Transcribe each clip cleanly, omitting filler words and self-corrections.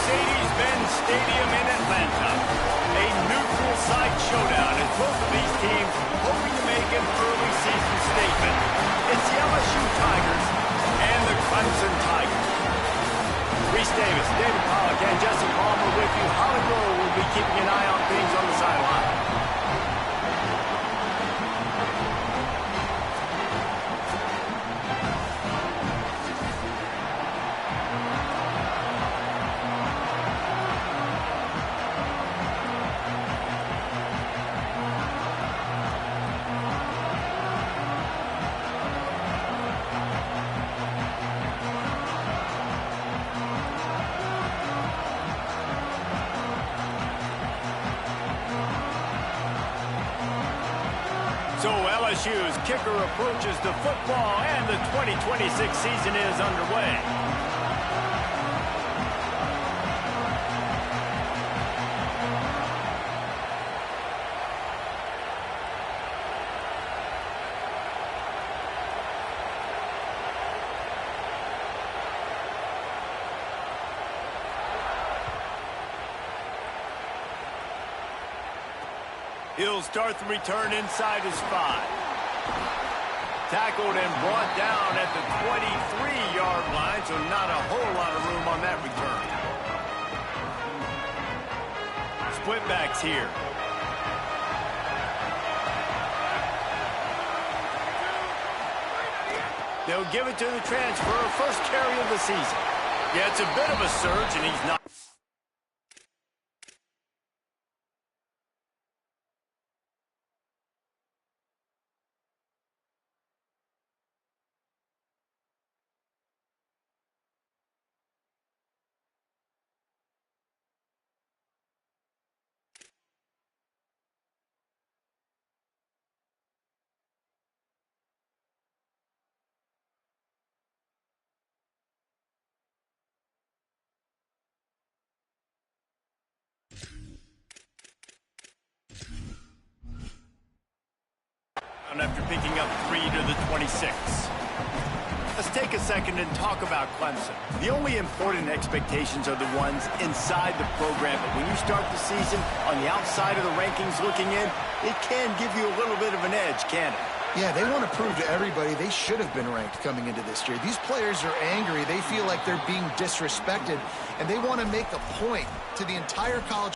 Mercedes-Benz Stadium in Atlanta. A neutral site showdown as both of these teams hoping to make an early season statement. It's the LSU Tigers and the Clemson Tigers. Reese Davis, David Pollack, and Jesse Palmer with you. Holly Rowe will be keeping an eye on things on the sideline. So LSU's kicker approaches the football, and the 2026 season is underway. He'll start the return inside his 5. Tackled and brought down at the 23-yard line, so not a whole lot of room on that return. Split backs here. They'll give it to the transfer, first carry of the season. Yeah, it's a bit of a surge, and he's not. After picking up 3 to the 26. Let's take a second and talk about Clemson. The only important expectations are the ones inside the program, but when you start the season on the outside of the rankings looking in, it can give you a little bit of an edge, can't it? Yeah, they want to prove to everybody they should have been ranked coming into this year. These players are angry. They feel like they're being disrespected, and they want to make a point to the entire college.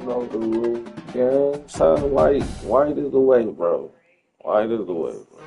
know the rule game. Son, white is the way, bro. White is the way, bro.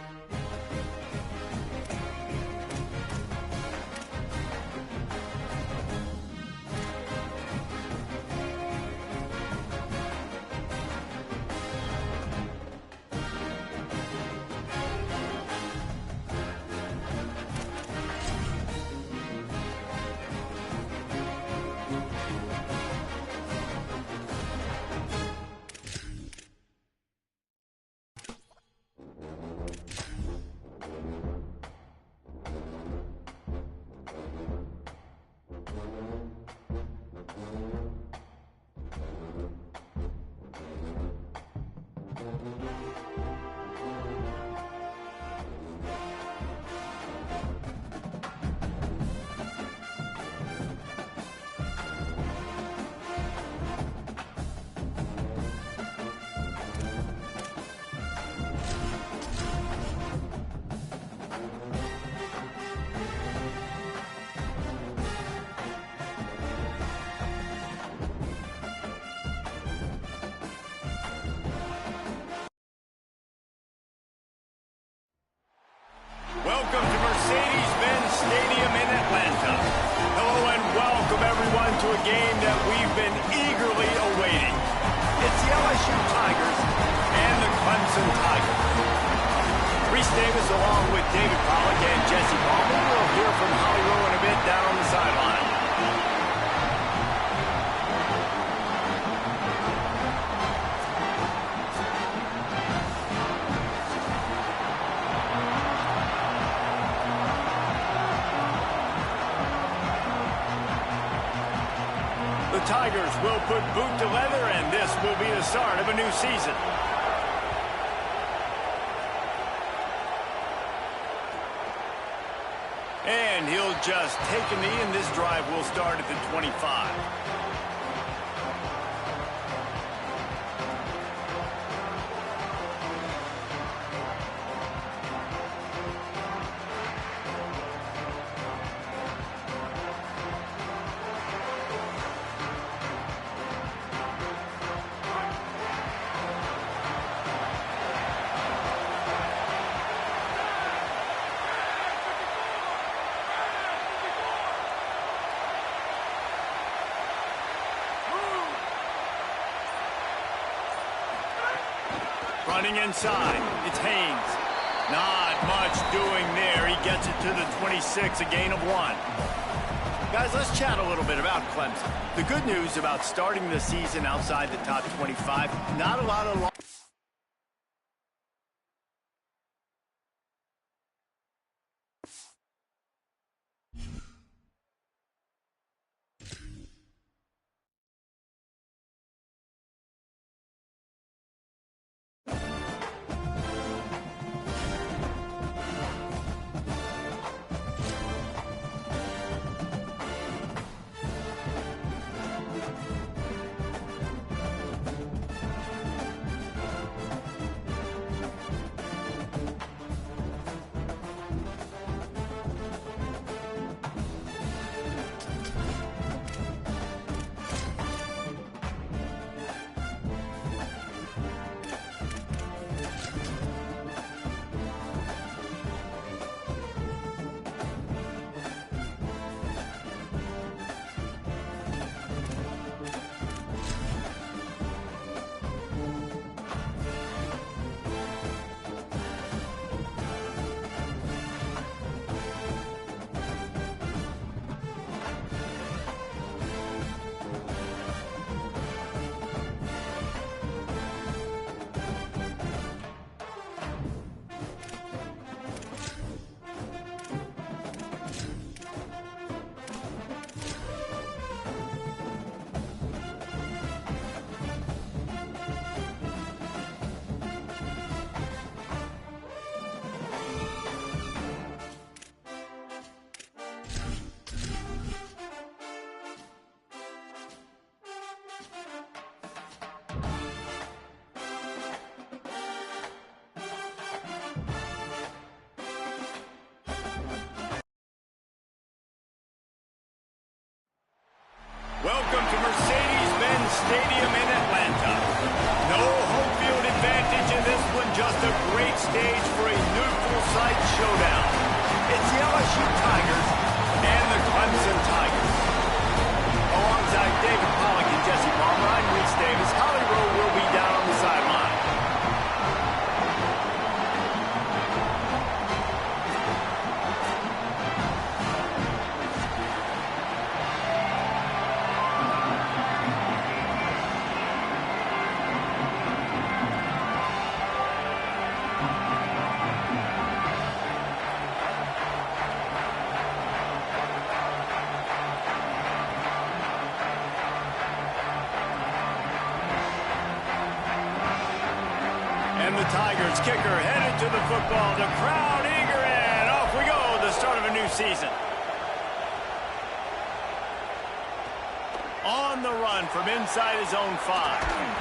Welcome to Mercedes-Benz Stadium in Atlanta. Hello and welcome everyone to a game that we've been eagerly awaiting. It's the LSU Tigers and the Clemson Tigers. Reese Davis along with David Pollack and Jesse Palmer. We'll hear from Holly Rowe in a bit down on the sideline. The Tigers will put boot to leather, and this will be the start of a new season. And he'll just take a knee, and this drive will start at the 25. Running inside, it's Haynes. Not much doing there. He gets it to the 26, a gain of 1. Guys, let's chat a little bit about Clemson. The good news about starting the season outside the top 25, not a lot of... Welcome to Mercedes-Benz Stadium in Atlanta. just a great stage for a neutral site showdown. It's the LSU Tigers and the Clemson Tigers. Alongside David Pollack and Jesse Palmer, I'm Reese Davis. Holly Rowe will be down on the sideline. And the Tigers kicker headed to the football. The crowd eager, and off we go. The start of a new season. On the run from inside his own 5.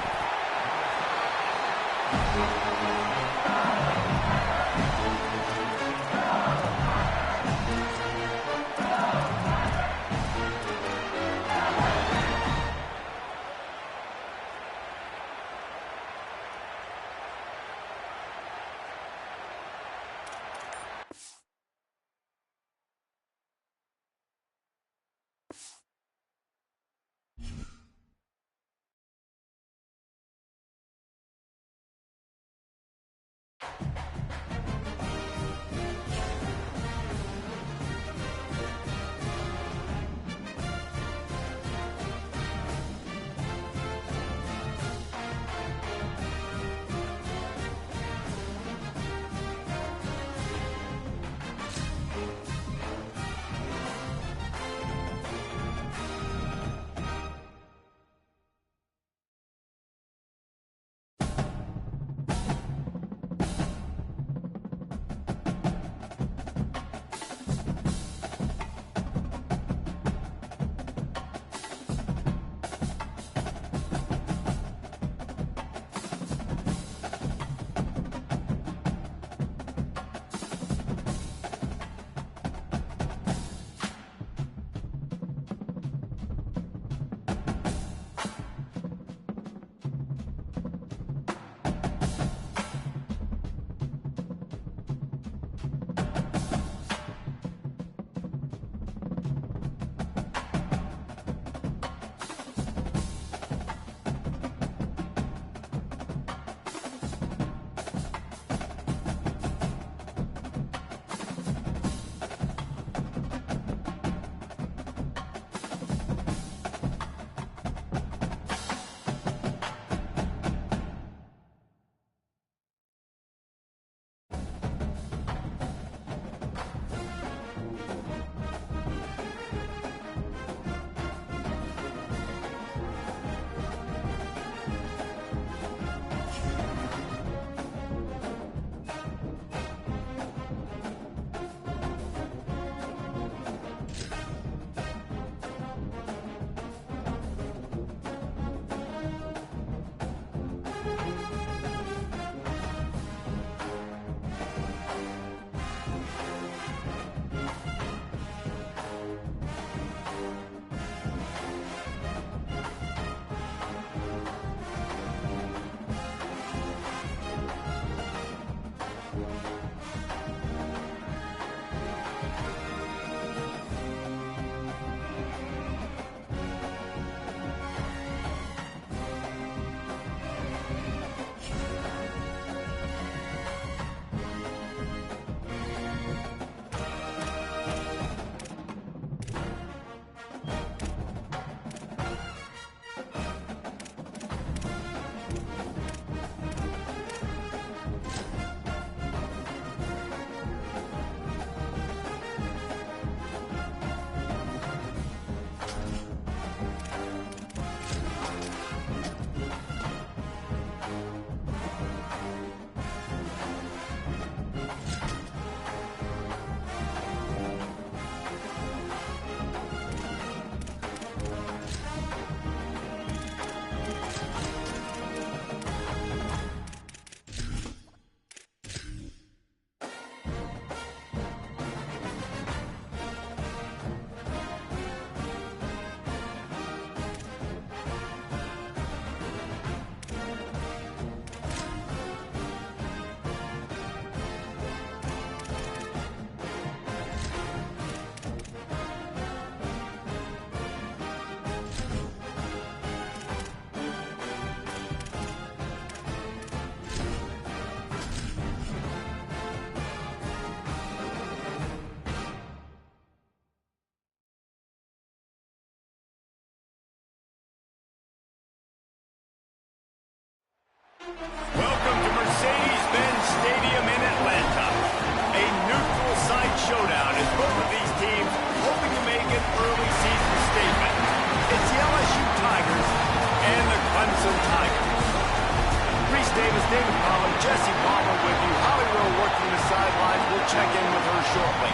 Davis, David Collins, Jesse Palmer with you. Holly Rowe working the sidelines. We'll check in with her shortly.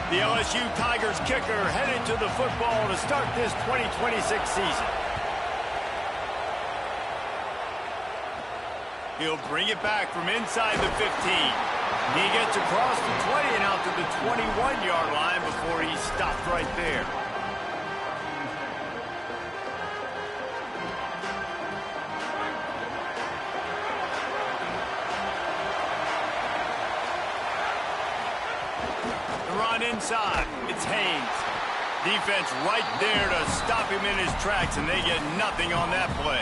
The LSU Tigers kicker headed to the football to start this 2026 season. He'll bring it back from inside the 15. He gets across the 20 and out to the 21-yard line before he's stopped right there. Run inside. It's Haynes. Defense right there to stop him in his tracks, and they get nothing on that play.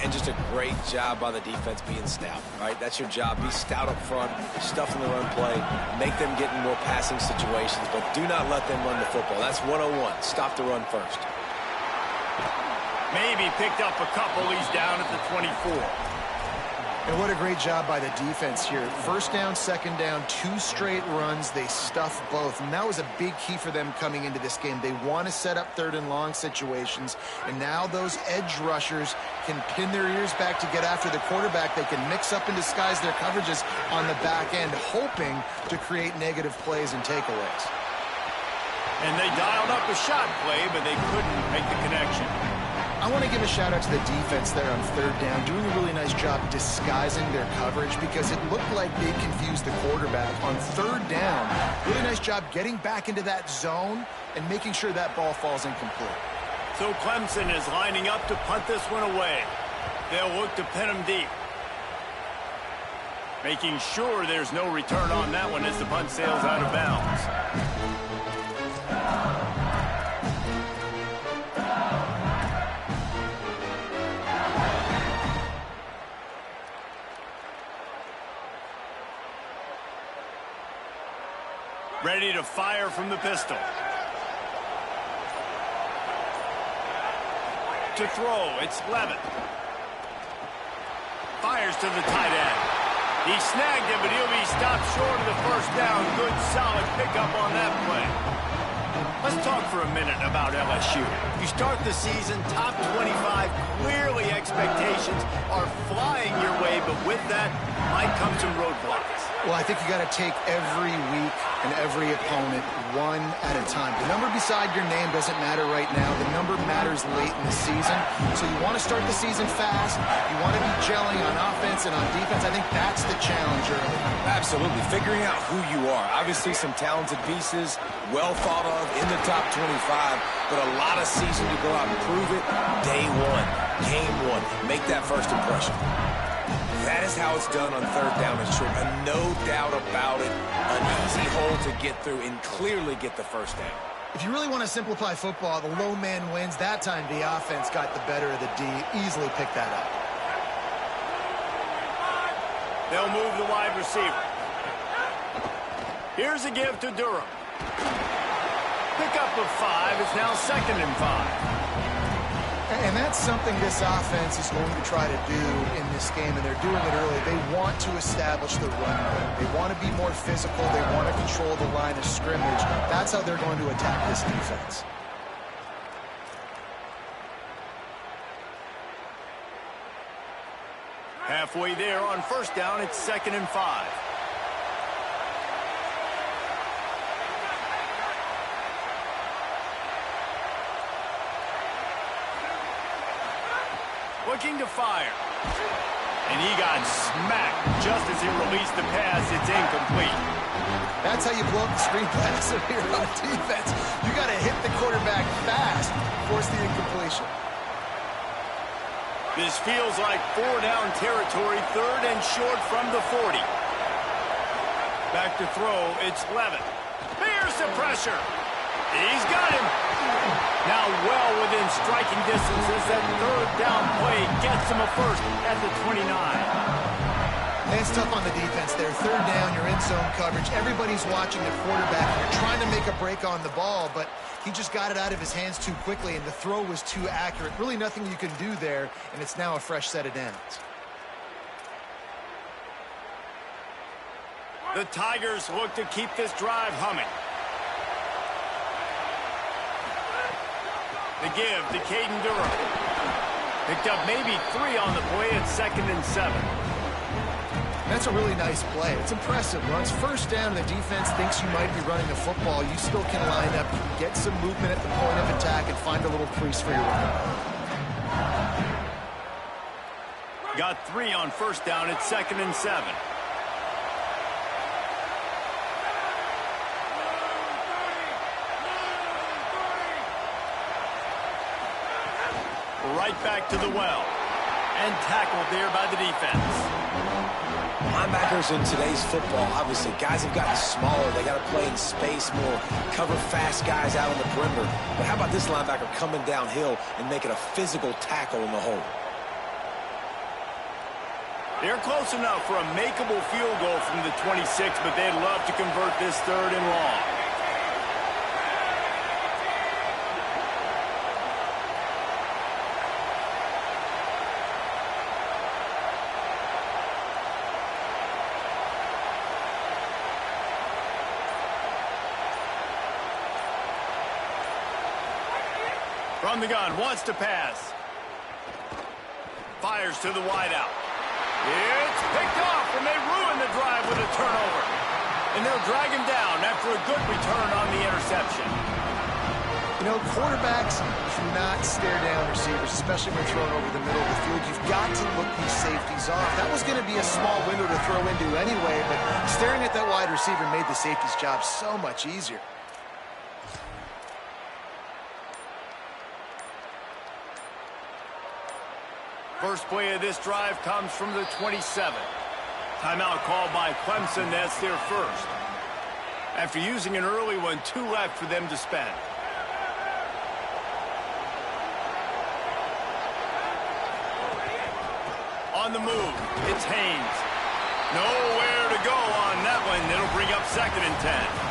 And just a great job by the defense being stout, right? That's your job. Be stout up front, stuff in the run play, make them get in more passing situations, but do not let them run the football. That's 101. Stop the run first. Maybe picked up a couple. He's down at the 24. And what a great job by the defense here. First down, second down, 2 straight runs. They stuffed both. And that was a big key for them coming into this game. They want to set up 3rd and long situations. And now those edge rushers can pin their ears back to get after the quarterback. They can mix up and disguise their coverages on the back end, hoping to create negative plays and takeaways. And they dialed up a shot play, but they couldn't make the connection. I want to give a shout out to the defense there on 3rd down, doing a really nice job disguising their coverage because it looked like they confused the quarterback on 3rd down. Really nice job getting back into that zone and making sure that ball falls incomplete. So Clemson is lining up to punt this one away. They'll look to pin him deep. Making sure there's no return on that one as the punt sails out of bounds. Ready to fire from the pistol. To throw, it's Levitt. Fires to the tight end. He snagged it, but he'll be stopped short of the first down. Good, solid pickup on that play. Let's talk for a minute about LSU. You start the season top 25. Clearly expectations are flying your way, but with that might come some roadblocks. Well, I think you got to take every week and every opponent one at a time. The number beside your name doesn't matter right now. The number matters late in the season. So you want to start the season fast. You want to be gelling on offense and on defense. I think that's the challenge early. Absolutely. Figuring out who you are. Obviously some talented pieces, well thought of in the top 25, but a lot of season to go out and prove it. Day one, game one. Make that first impression. That is how it's done on 3rd down and short. And no doubt about it, an easy hole to get through and clearly get the first down. If you really want to simplify football, the low man wins. That time the offense got the better of the D. Easily picked that up. They'll move the wide receiver. Here's a give to Durham. Pickup of 5. It's now 2nd and 5. And that's something this offense is going to try to do in this game, and they're doing it early. They want to establish the run game. They want to be more physical. They want to control the line of scrimmage. That's how they're going to attack this defense. Halfway there on 1st down, it's 2nd and 5. Looking to fire. And he got smacked just as he released the pass. It's incomplete. That's how you blow up the screen pass if you're on defense. You got to hit the quarterback fast, force the incompletion. This feels like 4-down territory, 3rd and short from the 40. Back to throw, it's Levitt. There's the pressure. He's got him. Now well within striking distance as that third down play gets him a first at the 29. And it's tough on the defense there. Third down, you're in zone coverage. Everybody's watching the quarterback. You're trying to make a break on the ball, but he just got it out of his hands too quickly, and the throw was too accurate. Really nothing you can do there, and it's now a fresh set of downs. The Tigers look to keep this drive humming. The give to Caden Durham. Picked up maybe 3 on the play at 2nd and 7. That's a really nice play. It's impressive. Runs first down, and the defense thinks you might be running the football. You still can line up, get some movement at the point of attack, and find a little crease for your run. Got 3 on first down at 2nd and 7. Right back to the well. And tackled there by the defense. Linebackers in today's football, obviously, guys have gotten smaller. They got to play in space more, cover fast guys out on the perimeter. But how about this linebacker coming downhill and making a physical tackle in the hole? They're close enough for a makeable field goal from the 26, but they'd love to convert this 3rd and long. From the gun, wants to pass. Fires to the wideout. It's picked off, and they ruin the drive with a turnover. And they'll drag him down after a good return on the interception. You know, quarterbacks cannot stare down receivers, especially when thrown over the middle of the field. You've got to look these safeties off. That was going to be a small window to throw into anyway, but staring at that wide receiver made the safety's job so much easier. First play of this drive comes from the 27. Timeout called by Clemson. That's their first. After using an early one, 2 left for them to spend. On the move, it's Haynes. Nowhere to go on that one. It'll bring up 2nd and 10.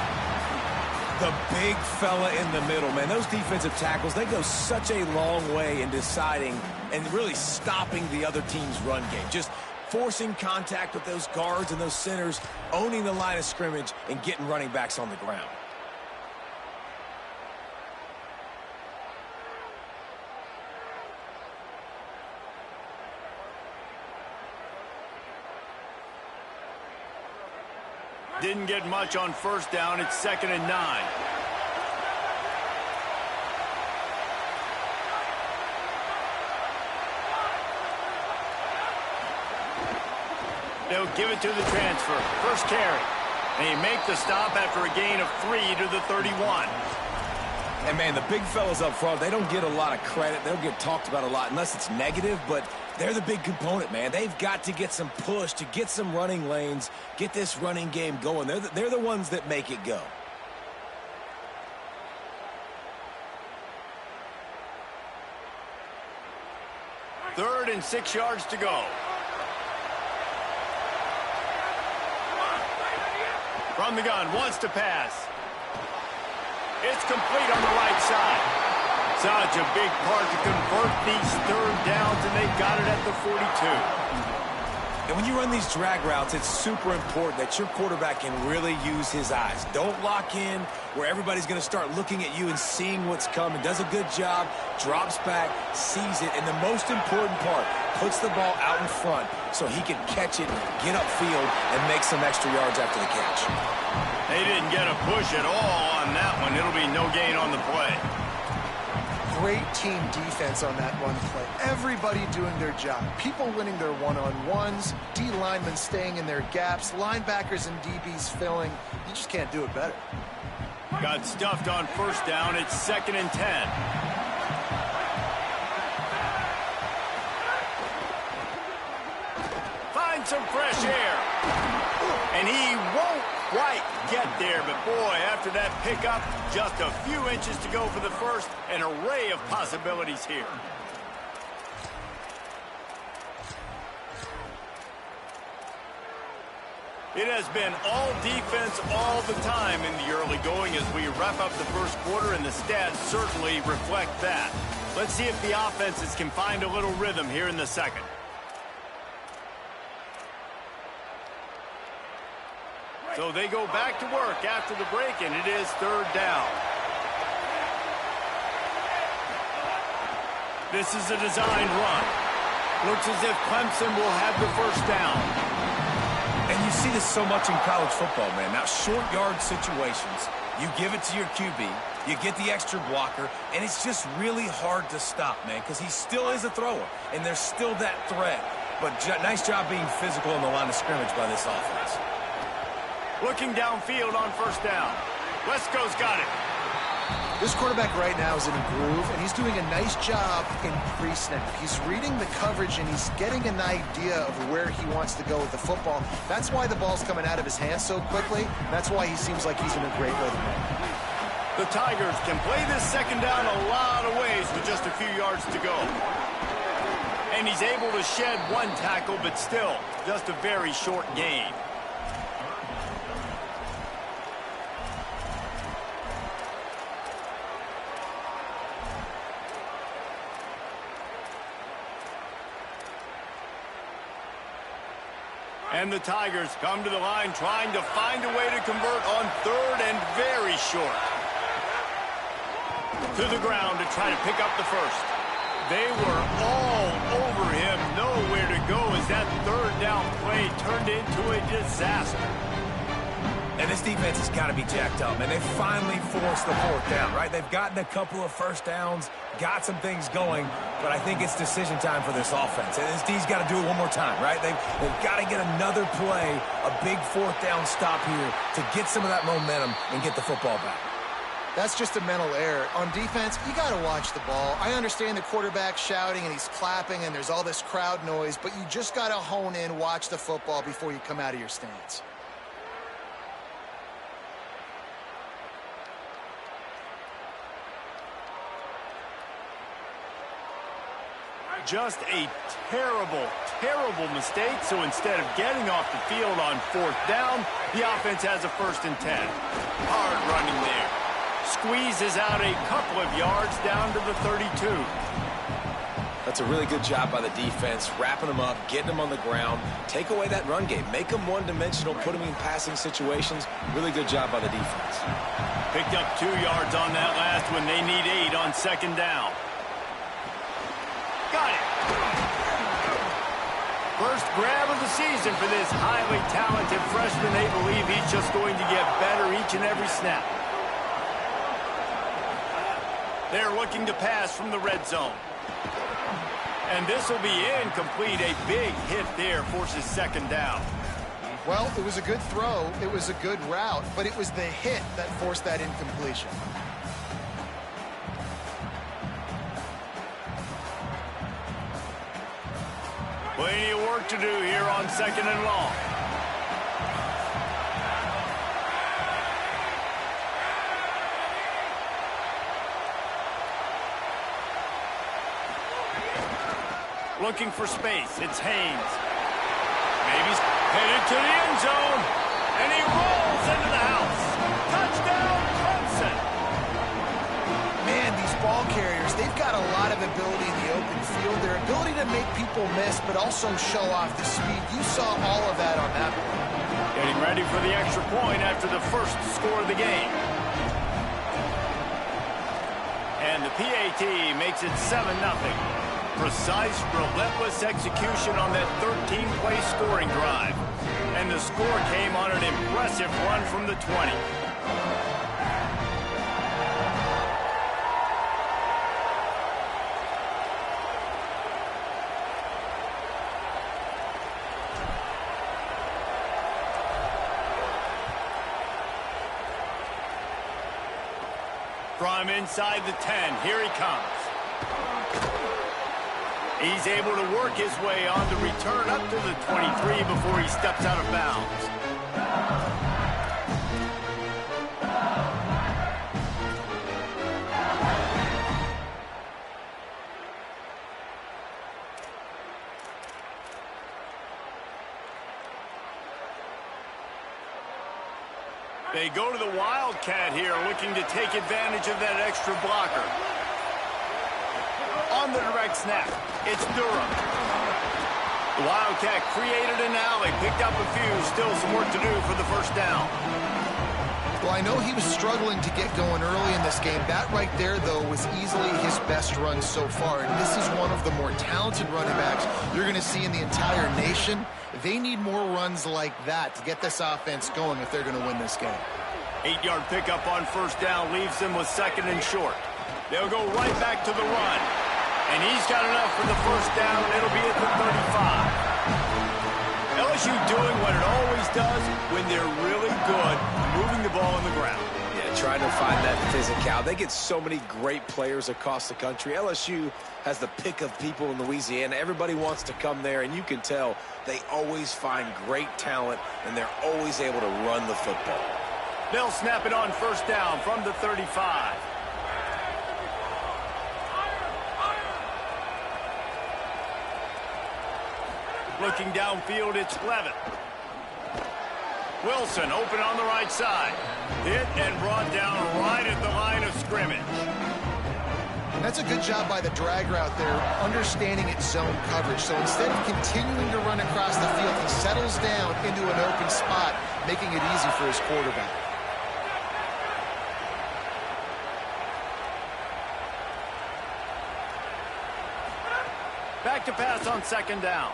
The big fella in the middle, man. Those defensive tackles, they go such a long way in deciding and really stopping the other team's run game. Just forcing contact with those guards and those centers, owning the line of scrimmage, and getting running backs on the ground. Didn't get much on first down. It's 2nd and 9. They'll give it to the transfer. First carry. And he make the stop after a gain of 3 to the 31. And, man, the big fellas up front, they don't get a lot of credit. They'll get talked about a lot unless it's negative, but they're the big component, man. They've got to get some push, to get some running lanes, get this running game going. They're the ones that make it go. Third and 6 yards to go. From the gun, wants to pass. It's complete on the right side. Such a big part to convert these 3rd downs, and they've got it at the 42. And when you run these drag routes, it's super important that your quarterback can really use his eyes. Don't lock in where everybody's going to start looking at you and seeing what's coming. Does a good job, drops back, sees it, and the most important part, puts the ball out in front so he can catch it, get upfield, and make some extra yards after the catch. They didn't get a push at all on that one. It'll be no gain on the play. Great team defense on that one play. Everybody doing their job. People winning their one-on-ones, D linemen staying in their gaps, linebackers and DBs filling. You just can't do it better. Got stuffed on first down. It's 2nd and 10. Find some fresh air. And he won't quite get there, but boy, after that pickup, just a few inches to go for the first. An array of possibilities here. It has been all defense all the time in the early going as we wrap up the first quarter, and the stats certainly reflect that. Let's see if the offenses can find a little rhythm here in the second. So they go back to work after the break, and it is third down. This is a designed run. Looks as if Clemson will have the first down. And you see this so much in college football, man. Now, short yard situations, you give it to your QB, you get the extra blocker, and it's just really hard to stop, man, because he still is a thrower, and there's still that threat. But nice job being physical on the line of scrimmage by this offense. Looking downfield on first down. Wesco's got it. This quarterback right now is in a groove, and he's doing a nice job in pre-snap. He's reading the coverage, and he's getting an idea of where he wants to go with the football. That's why the ball's coming out of his hands so quickly. That's why he seems like he's in a great rhythm right now. The Tigers can play this second down a lot of ways with just a few yards to go. And he's able to shed one tackle, but still, just a very short gain. And the Tigers come to the line trying to find a way to convert on third and very short. To the ground to try to pick up the first. They were all over him, nowhere to go as that third down play turned into a disaster. And this defense has got to be jacked up, man. They finally forced the fourth down, right? They've gotten a couple of first downs, got some things going, but I think it's decision time for this offense. And this D's got to do it one more time, right? They've got to get another play, a big fourth down stop here to get some of that momentum and get the football back. That's just a mental error. On defense, you got to watch the ball. I understand the quarterback shouting and he's clapping and there's all this crowd noise, but you just got to hone in, watch the football before you come out of your stance. Just a terrible, terrible mistake. So instead of getting off the field on fourth down, the offense has a 1st and 10. Hard running there. Squeezes out a couple of yards down to the 32. That's a really good job by the defense, wrapping them up, getting them on the ground, take away that run game, make them one-dimensional, put them in passing situations. Really good job by the defense. Picked up 2 yards on that last one. They need 8 on second down. Got it. First grab of the season for this highly talented freshman. They believe he's just going to get better each and every snap. They're looking to pass from the red zone. And this will be incomplete. A big hit there forces second down. Well, it was a good throw. It was a good route, but it was the hit that forced that incompletion. Plenty of work to do here on second and long. Looking for space. It's Haynes. Maybe he's headed to the end zone. And he rolls into the house. Touchdown, Clemson. Man, these ball carriers, they've got a lot of ability in the open field. Their ability to make people miss, but also show off the speed. You saw all of that on that play. Getting ready for the extra point after the first score of the game. And the PAT makes it 7-0. Precise, relentless execution on that 13-play scoring drive. And the score came on an impressive run from the 20. From inside the 10, here he comes. He's able to work his way on the return up to the 23 before he steps out of bounds. They go to the Wildcat here, looking to take advantage of that extra blocker. On the direct snap, it's Durham. The Wildcat created an alley, picked up a few, still some work to do for the first down. Well, I know he was struggling to get going early in this game. That right there, though, was easily his best run so far. And this is one of the more talented running backs you're going to see in the entire nation. They need more runs like that to get this offense going if they're going to win this game. 8-yard pickup on first down leaves them with second and short. They'll go right back to the run. And he's got enough for the first down. It'll be at the 35. LSU doing what it always does when they're really good, moving the ball on the ground. Yeah, trying to find that physicality. They get so many great players across the country. LSU has the pick of people in Louisiana. Everybody wants to come there, and you can tell they always find great talent, and they're always able to run the football. They'll snap it on first down from the 35. Looking downfield, it's Levin. Wilson open on the right side. Hit and brought down right at the line of scrimmage. That's a good job by the drag route there, understanding its zone coverage. So instead of continuing to run across the field, he settles down into an open spot, making it easy for his quarterback. Back to pass on second down.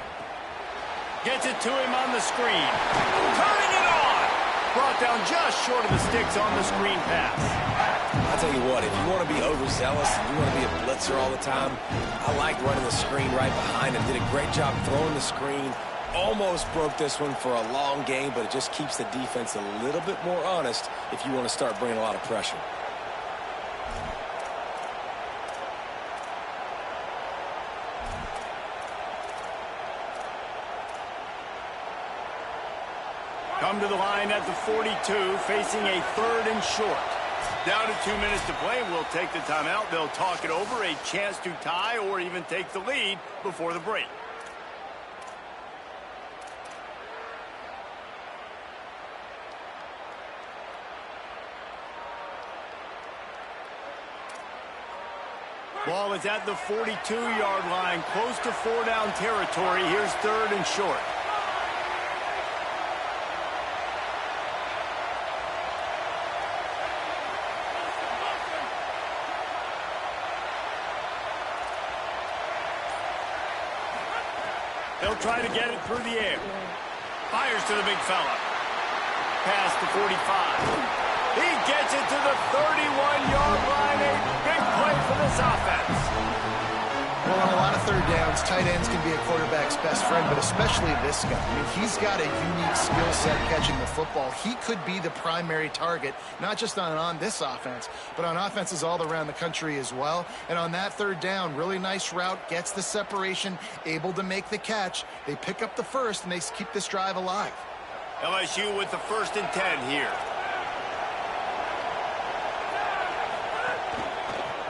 Gets it to him on the screen. Turning it on. Brought down just short of the sticks on the screen pass. I'll tell you what, if you want to be overzealous and you want to be a blitzer all the time, I like running the screen right behind him. Did a great job throwing the screen. Almost broke this one for a long game, but it just keeps the defense a little bit more honest if you want to start bringing a lot of pressure. Come to the line at the 42, facing a third and short. Down to 2 minutes to play. We'll take the timeout. They'll talk it over, a chance to tie or even take the lead before the break. Ball is at the 42-yard line, close to 4-down territory. Here's third and short. They'll try to get it through the air. Fires to the big fella. Past the 45. He gets it to the 31-yard line. A big play for this offense. Well, on a lot of third downs, tight ends can be a quarterback's best friend, but especially this guy. I mean, he's got a unique skill set catching the football. He could be the primary target, not just on this offense, but on offenses all around the country as well. And on that third down, really nice route, gets the separation, able to make the catch. They pick up the first, and they keep this drive alive. LSU with the 1st and 10 here.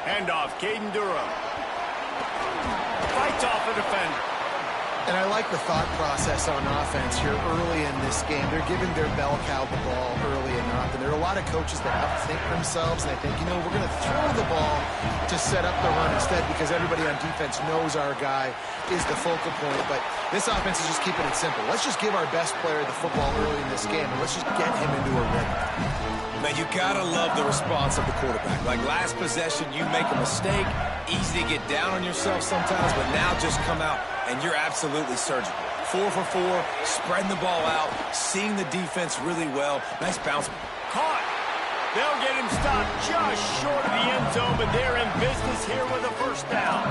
Handoff, Caden Durham. Fights off a defender. And I like the thought process on offense here early in this game. They're giving their bell cow the ball early enough. And there are a lot of coaches that outthink themselves. And they think, you know, we're going to throw the ball to set up the run instead because everybody on defense knows our guy is the focal point. But this offense is just keeping it simple. Let's just give our best player the football early in this game. And let's just get him into a rhythm. Man, you gotta love the response of the quarterback. Like last possession, you make a mistake, easy to get down on yourself sometimes, but now just come out and you're absolutely surgical. 4 for 4, spreading the ball out, seeing the defense really well. Nice bounce. Caught. They'll get him stopped just short of the end zone, but they're in business here with a first down.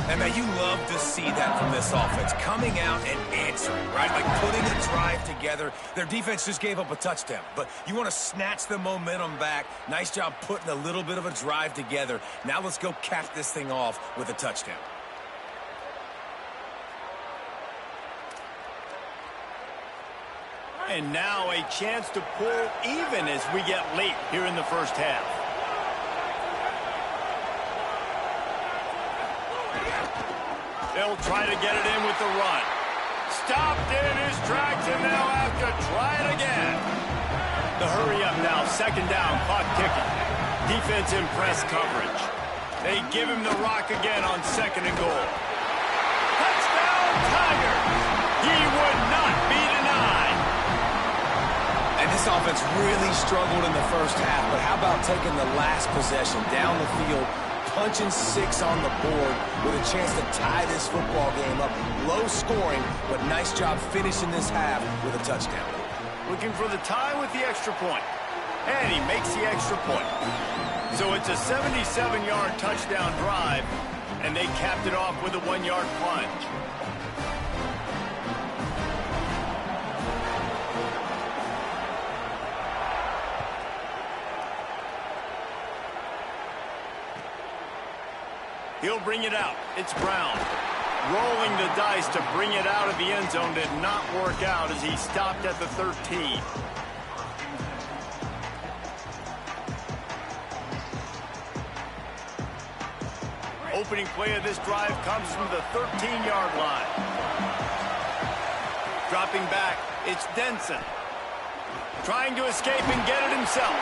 And man, you love to see that from this offense, coming out and answering, right? Like putting a drive together. Their defense just gave up a touchdown, but you want to snatch the momentum back. Nice job putting a little bit of a drive together. Now let's go cap this thing off with a touchdown. And now a chance to pull even as we get late here in the first half. They'll try to get it in with the run. Stopped in his tracks, and they'll have to try it again. The hurry up now. Second down, clock ticking. Defense in press coverage. They give him the rock again on second and goal. Touchdown, Tigers! He would not be denied. And this offense really struggled in the first half, but how about taking the last possession down the field, punching 6 on the board with a chance to tie this football game up. Low scoring, but nice job finishing this half with a touchdown. Looking for the tie with the extra point. And he makes the extra point. So it's a 77-yard touchdown drive, and they capped it off with a 1-yard plunge. He'll bring it out. It's Brown. Rolling the dice to bring it out of the end zone did not work out as he stopped at the 13. Opening play of this drive comes from the 13-yard line. Dropping back, it's Denson. Trying to escape and get it himself.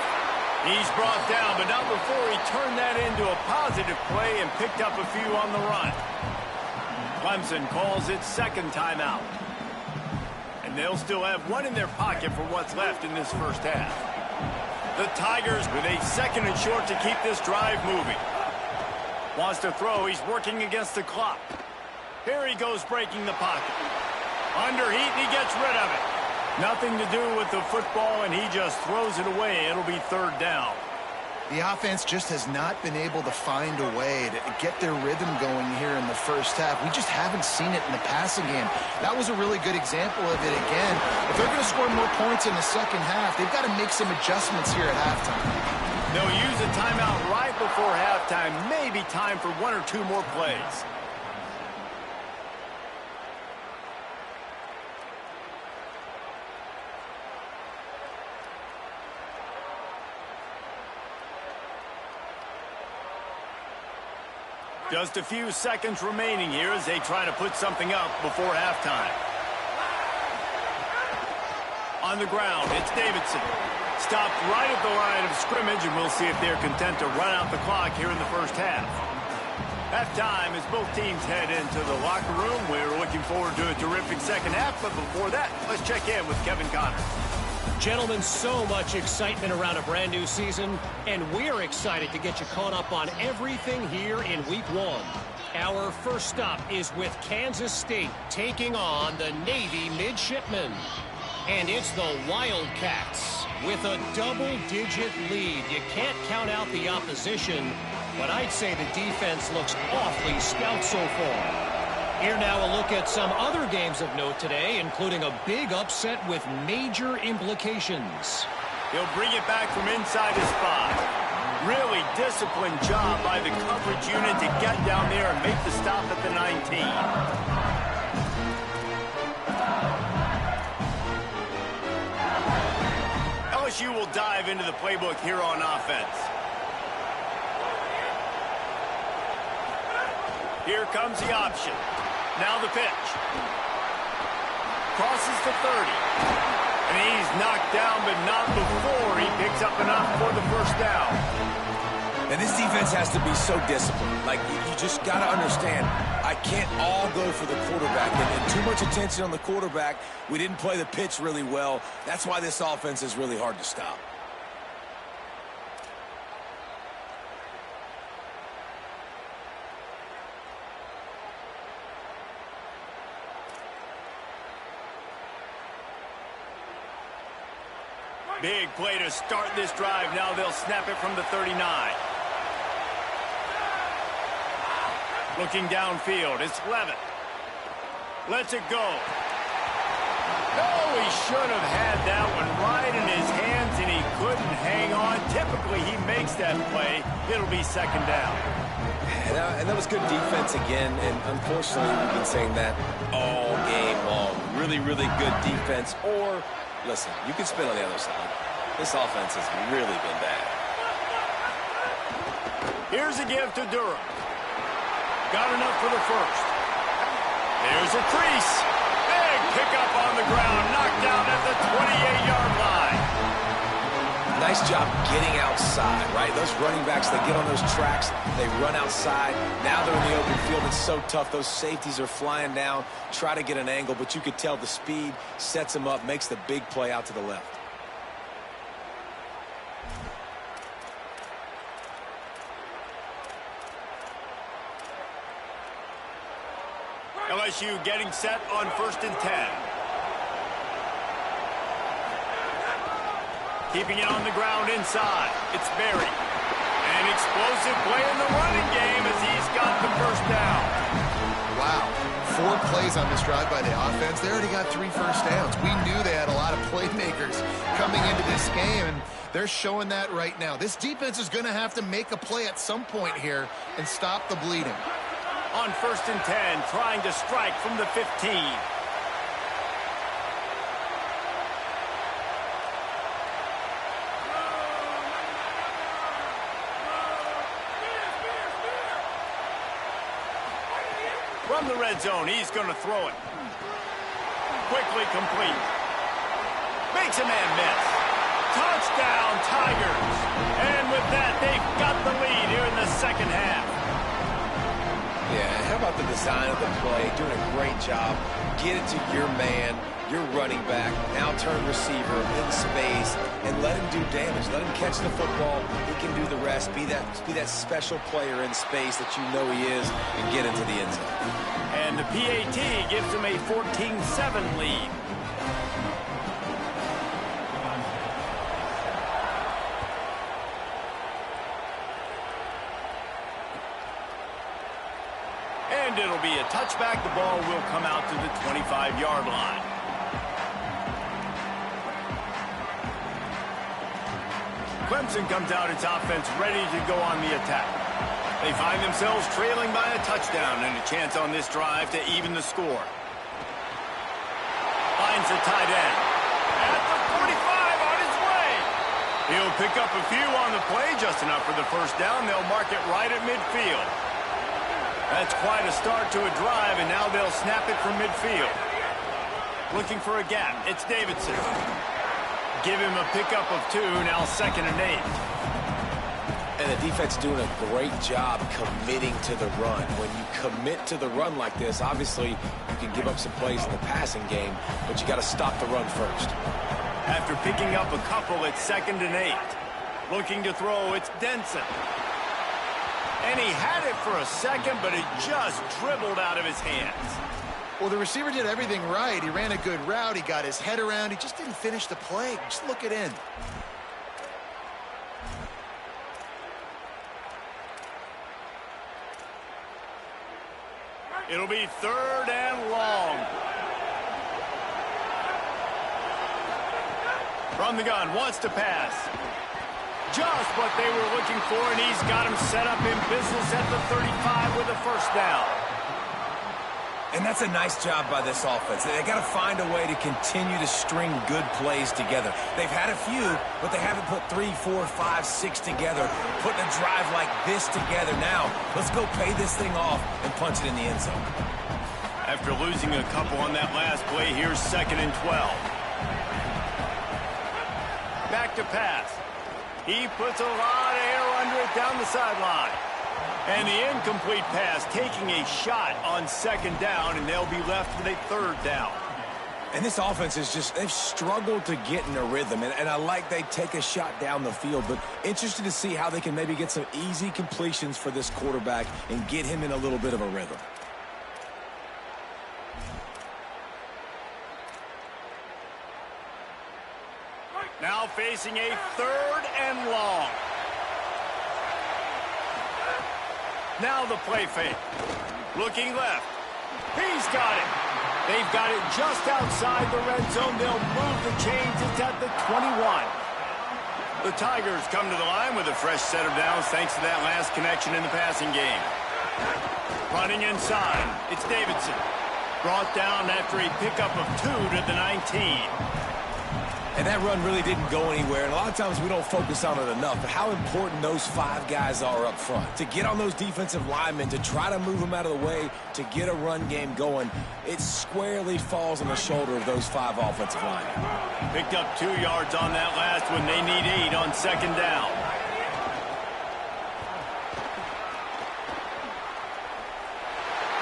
He's brought down, but not before he turned that into a positive play and picked up a few on the run. Clemson calls its second timeout. And they'll still have one in their pocket for what's left in this first half. The Tigers with a second and short to keep this drive moving. Wants to throw, he's working against the clock. Here he goes breaking the pocket. Under heat, and he gets rid of it. Nothing to do with the football, and he just throws it away. It'll be third down. The offense just has not been able to find a way to get their rhythm going here in the first half. We just haven't seen it in the passing game. That was a really good example of it again. If they're going to score more points in the second half, they've got to make some adjustments here at halftime. They'll use a timeout right before halftime. Maybe time for 1 or 2 more plays. Just a few seconds remaining here as they try to put something up before halftime. On the ground, it's Davidson. Stopped right at the line of scrimmage, and we'll see if they're content to run out the clock here in the first half. Halftime as both teams head into the locker room. We're looking forward to a terrific second half, but before that, let's check in with Kevin Connors. Gentlemen, so much excitement around a brand new season, and we're excited to get you caught up on everything here in Week 1. Our first stop is with Kansas State taking on the Navy Midshipmen. And it's the Wildcats with a double-digit lead. You can't count out the opposition, but I'd say the defense looks awfully stout so far. Here now a look at some other games of note today, including a big upset with major implications. He'll bring it back from inside his spot. Really disciplined job by the coverage unit to get down there and make the stop at the 19. LSU will dive into the playbook here on offense. Here comes the option. Now the pitch. Crosses the 30. And he's knocked down, but not before he picks up enough for the first down. And this defense has to be so disciplined. Like, you just got to understand, I can't all go for the quarterback. And too much attention on the quarterback. We didn't play the pitch really well. That's why this offense is really hard to stop. Big play to start this drive. Now they'll snap it from the 39. Looking downfield, it's Levitt. Lets it go. Oh, he should have had that one right in his hands, and he couldn't hang on. Typically, he makes that play. It'll be second down. And that was good defense again, and unfortunately, we've been saying that all game long. Really, really good defense, or... Listen, you can spin on the other side. This offense has really been bad. Here's a give to Durham. Got enough for the first. There's a crease. Big pickup on the ground. Knocked down at the 28-yard line. Nice job getting outside, right? Those running backs, they get on those tracks, they run outside. Now they're in the open field. It's so tough. Those safeties are flying down, try to get an angle, but you could tell the speed sets them up, makes the big play out to the left. LSU getting set on 1st and 10. Keeping it on the ground inside. It's Berry. An explosive play in the running game as he's got the first down. Wow. 4 plays on this drive by the offense. They already got 3 first downs. We knew they had a lot of playmakers coming into this game, and they're showing that right now. This defense is going to have to make a play at some point here and stop the bleeding. On 1st and 10, trying to strike from the 15. From the red zone, he's going to throw it. Quickly complete. Makes a man miss. Touchdown, Tigers. And with that, they've got the lead here in the second half. Yeah, how about the design of the play? Doing a great job. Get it to your man, your running back, now turn receiver in space, and let him do damage. Let him catch the football. He can do the rest. Be that special player in space that you know he is, and get into the end zone. And the PAT gives him a 14-7 lead. And it'll be a touchback. The ball will come out to the 25-yard line. Clemson comes out its offense ready to go on the attack. They find themselves trailing by a touchdown and a chance on this drive to even the score. Finds a tight end. At the 45 on his way. He'll pick up a few on the play, just enough for the first down. They'll mark it right at midfield. That's quite a start to a drive, and now they'll snap it from midfield. Looking for a gap. It's Davidson. Give him a pickup of 2, now 2nd and 8. And the defense doing a great job committing to the run. When you commit to the run like this, obviously you can give up some plays in the passing game, but you got to stop the run first. After picking up a couple, it's 2nd and 8. Looking to throw, it's Denson. And he had it for a second, but it just dribbled out of his hands. Well, the receiver did everything right. He ran a good route. He got his head around. He just didn't finish the play. Just look it in. It'll be 3rd and long. From the gun, wants to pass. Just what they were looking for, and he's got him set up in business at the 35 with a first down. And that's a nice job by this offense. They got to find a way to continue to string good plays together. They've had a few, but they haven't put 3, 4, 5, 6 together. Putting a drive like this together now. Let's go pay this thing off and punch it in the end zone. After losing a couple on that last play, here's 2nd and 12. Back to pass. He puts a lot of air under it down the sideline. And the incomplete pass taking a shot on 2nd down, and they'll be left with a 3rd down. And this offense is just, they've struggled to get in a rhythm. And I like they take a shot down the field, but interested to see how they can maybe get some easy completions for this quarterback and get him in a little bit of a rhythm. Now facing a 3rd and long. Now the play fake. Looking left. He's got it. They've got it just outside the red zone. They'll move the chains. It's at the 21. The Tigers come to the line with a fresh set of downs thanks to that last connection in the passing game. Running inside. It's Davidson. Brought down after a pickup of 2 to the 19. And that run really didn't go anywhere, and a lot of times we don't focus on it enough, but how important those 5 guys are up front. To get on those defensive linemen, to try to move them out of the way, to get a run game going, it squarely falls on the shoulder of those 5 offensive linemen. Picked up 2 yards on that last one. They need 8 on second down.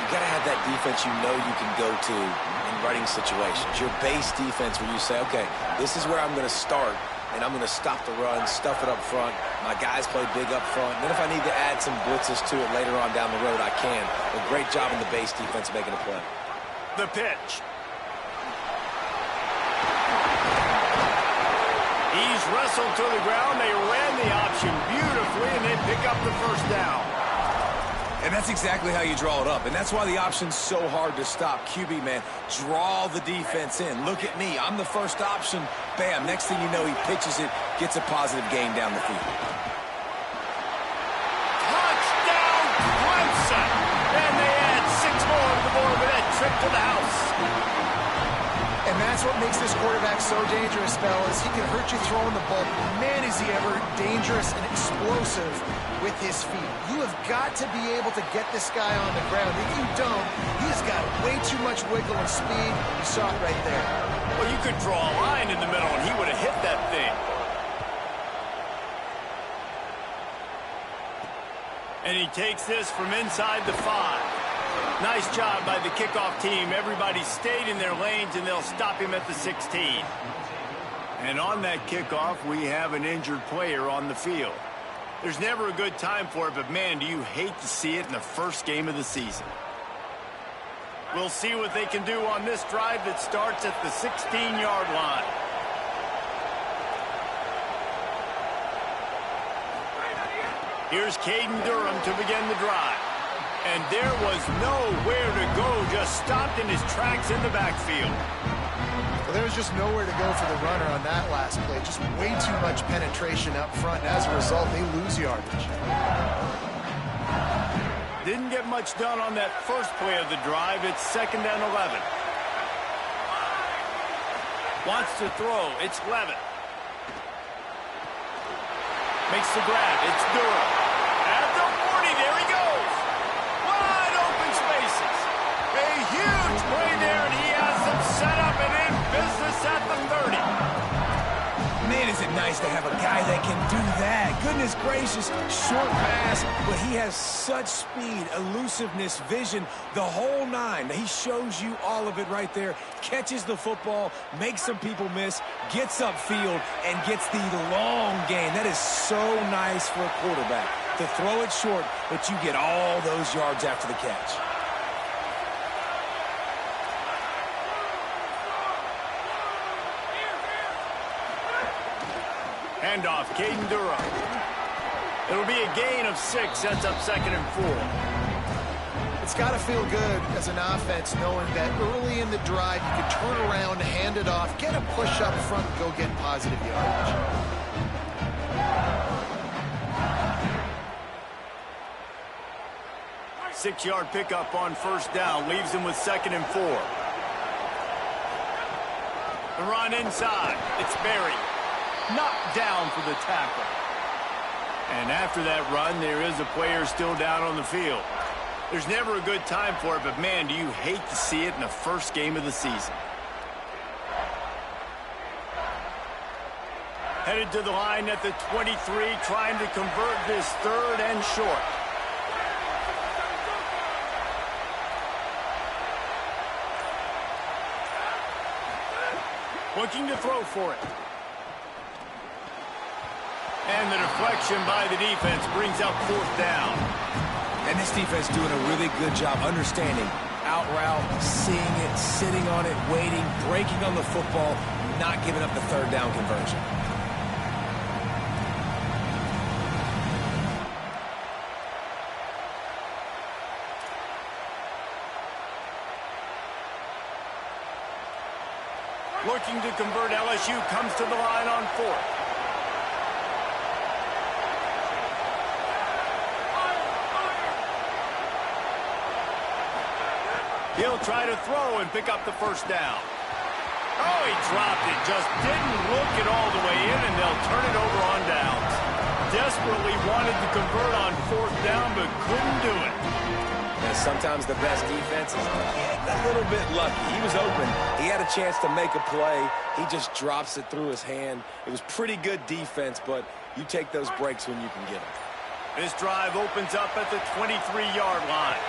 You got to have that defense you know you can go to in running situations. Your base defense where you say, okay, this is where I'm going to start, and I'm going to stop the run, stuff it up front. My guys play big up front. And then if I need to add some blitzes to it later on down the road, I can. But great job in the base defense making a play. The pitch. He's wrestled to the ground. They ran the option beautifully, and they pick up the first down. And that's exactly how you draw it up. And that's why the option's so hard to stop. QB, man, draw the defense in. Look at me. I'm the first option. Bam. Next thing you know, he pitches it, gets a positive gain down the field. Touchdown, Clemson. And they add 6 more to the board with that trip to the house. And that's what makes this quarterback so dangerous, fellas. He can hurt you throwing the ball. Man, is he ever dangerous and explosive with his feet. You have got to be able to get this guy on the ground. If you don't, he's got way too much wiggle and speed. You saw it right there. Well, you could draw a line in the middle, and he would have hit that thing. And he takes this from inside the 5. Nice job by the kickoff team. Everybody stayed in their lanes, and they'll stop him at the 16. And on that kickoff, we have an injured player on the field. There's never a good time for it, but man, do you hate to see it in the first game of the season. We'll see what they can do on this drive that starts at the 16-yard line. Here's Caden Durham to begin the drive. And there was nowhere to go, just stopped in his tracks in the backfield. Well, there was just nowhere to go for the runner on that last play. Just way too much penetration up front. As a result, they lose yardage. Didn't get much done on that first play of the drive. It's 2nd and 11. Wants to throw. It's Levitt. Makes the grab. It's Durham. At the 40, there he goes. Wide open spaces. A huge play there, and he has them set up and in business at the 30. Man, is it nice to have a guy that can do that. Goodness gracious, short pass, but he has such speed, elusiveness, vision, the whole 9. He shows you all of it right there. Catches the football, makes some people miss, gets upfield, and gets the long gain. That is so nice for a quarterback to throw it short, but you get all those yards after the catch. Handoff, Caden Durham. It'll be a gain of 6, sets up 2nd and 4. It's got to feel good as an offense knowing that early in the drive you can turn around, hand it off, get a push up front, go get positive yardage. Six-yard pickup on first down, leaves him with 2nd and 4. The run inside, it's Berry. Knocked down for the tackle. And after that run, there is a player still down on the field. There's never a good time for it, but man, do you hate to see it in the first game of the season. Headed to the line at the 23, trying to convert this 3rd and short. Looking to throw for it. And the deflection by the defense brings up 4th down. And this defense doing a really good job understanding out route, seeing it, sitting on it, waiting, breaking on the football, not giving up the 3rd down conversion. Looking to convert, LSU comes to the line on 4th. He'll try to throw and pick up the first down. Oh, he dropped it. Just didn't look it all the way in, and they'll turn it over on downs. Desperately wanted to convert on 4th down, but couldn't do it. And sometimes the best defense is getting a little bit lucky. He was open. He had a chance to make a play. He just drops it through his hand. It was pretty good defense, but you take those breaks when you can get them. This drive opens up at the 23-yard line.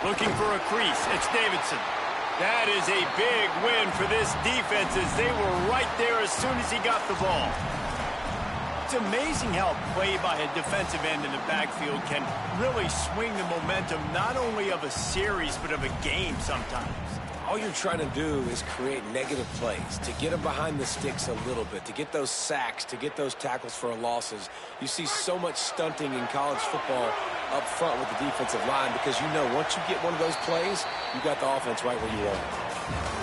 Looking for a crease. It's Davidson. That is a big win for this defense as they were right there as soon as he got the ball. It's amazing how play by a defensive end in the backfield can really swing the momentum not only of a series but of a game sometimes. All you're trying to do is create negative plays, to get them behind the sticks a little bit, to get those sacks, to get those tackles for losses. You see so much stunting in college football up front with the defensive line because you know once you get one of those plays, you got the offense right where you want it.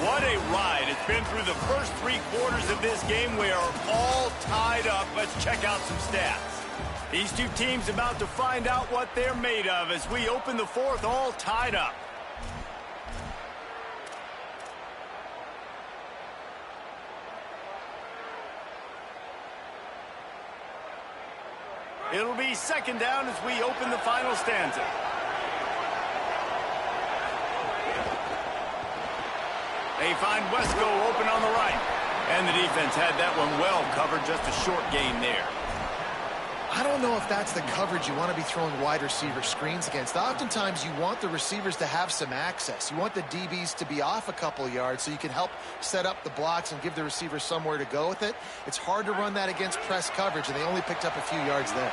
What a ride. It's been through the first 3 quarters of this game. We are all tied up. Let's check out some stats. These two teams about to find out what they're made of as we open the 4th all tied up. It'll be 2nd down as we open the final stanza. They find Wesco open on the right. And the defense had that one well covered, just a short gain there. I don't know if that's the coverage you want to be throwing wide receiver screens against. Oftentimes, you want the receivers to have some access. You want the DBs to be off a couple yards so you can help set up the blocks and give the receivers somewhere to go with it. It's hard to run that against press coverage, and they only picked up a few yards there.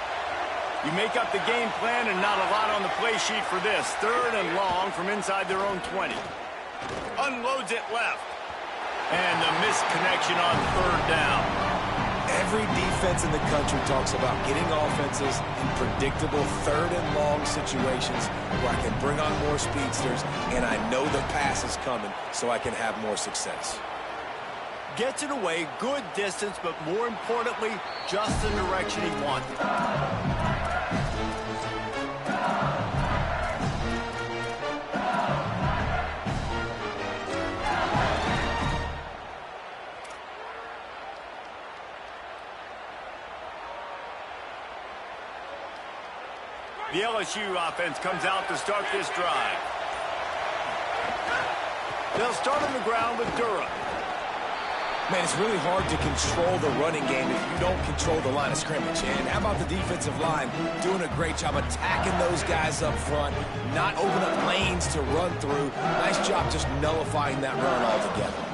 You make up the game plan and not a lot on the play sheet for this. 3rd and long from inside their own 20. Unloads it left. And the misconnection on 3rd down. Every defense in the country talks about getting offenses in predictable 3rd and long situations where I can bring on more speedsters and I know the pass is coming so I can have more success. Gets it away, good distance, but more importantly, just the direction he wanted. The LSU offense comes out to start this drive. They'll start on the ground with Durham. Man, it's really hard to control the running game if you don't control the line of scrimmage. And how about the defensive line doing a great job attacking those guys up front, not open up lanes to run through. Nice job just nullifying that run altogether.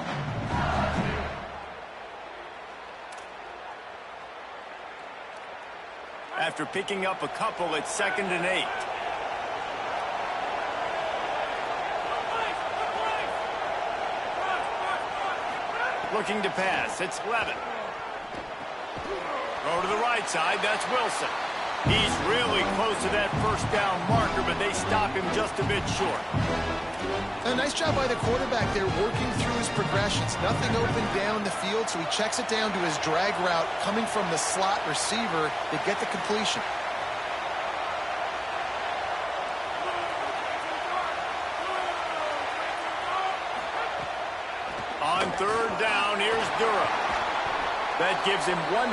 After picking up a couple, it's 2nd and 8. Looking to pass, it's Levin. Throw to the right side, that's Wilson. He's really close to that 1st down marker, but they stop him just a bit short. A nice job by the quarterback there, working through his progressions. Nothing open down the field, so he checks it down to his drag route coming from the slot receiver to get the completion. On 3rd down, here's Durham. That gives him 100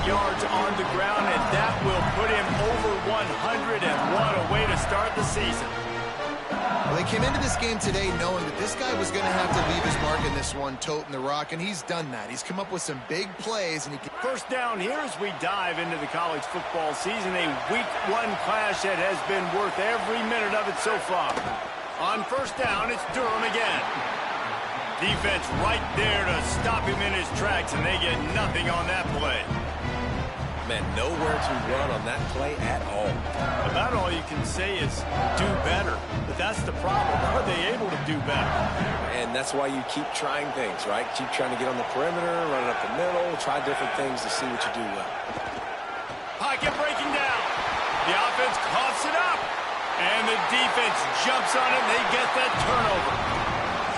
yards on the ground, and that will put him over 100, and what a way to start the season. Well, they came into this game today knowing that this guy was going to have to leave his mark in this one, toting the rock, and he's done that. He's come up with some big plays. And 1st down here as we dive into the college football season, a week 1 clash that has been worth every minute of it so far. On 1st down, it's Durham again. Defense right there to stop him in his tracks, and they get nothing on that play. Man, nowhere to run on that play at all. About all you can say is do better. But that's the problem. Are they able to do better? And that's why you keep trying things, right? Keep trying to get on the perimeter, run it up the middle, try different things to see what you do well. Pocket breaking down. The offense coughs it up. And the defense jumps on it, and they get that turnover.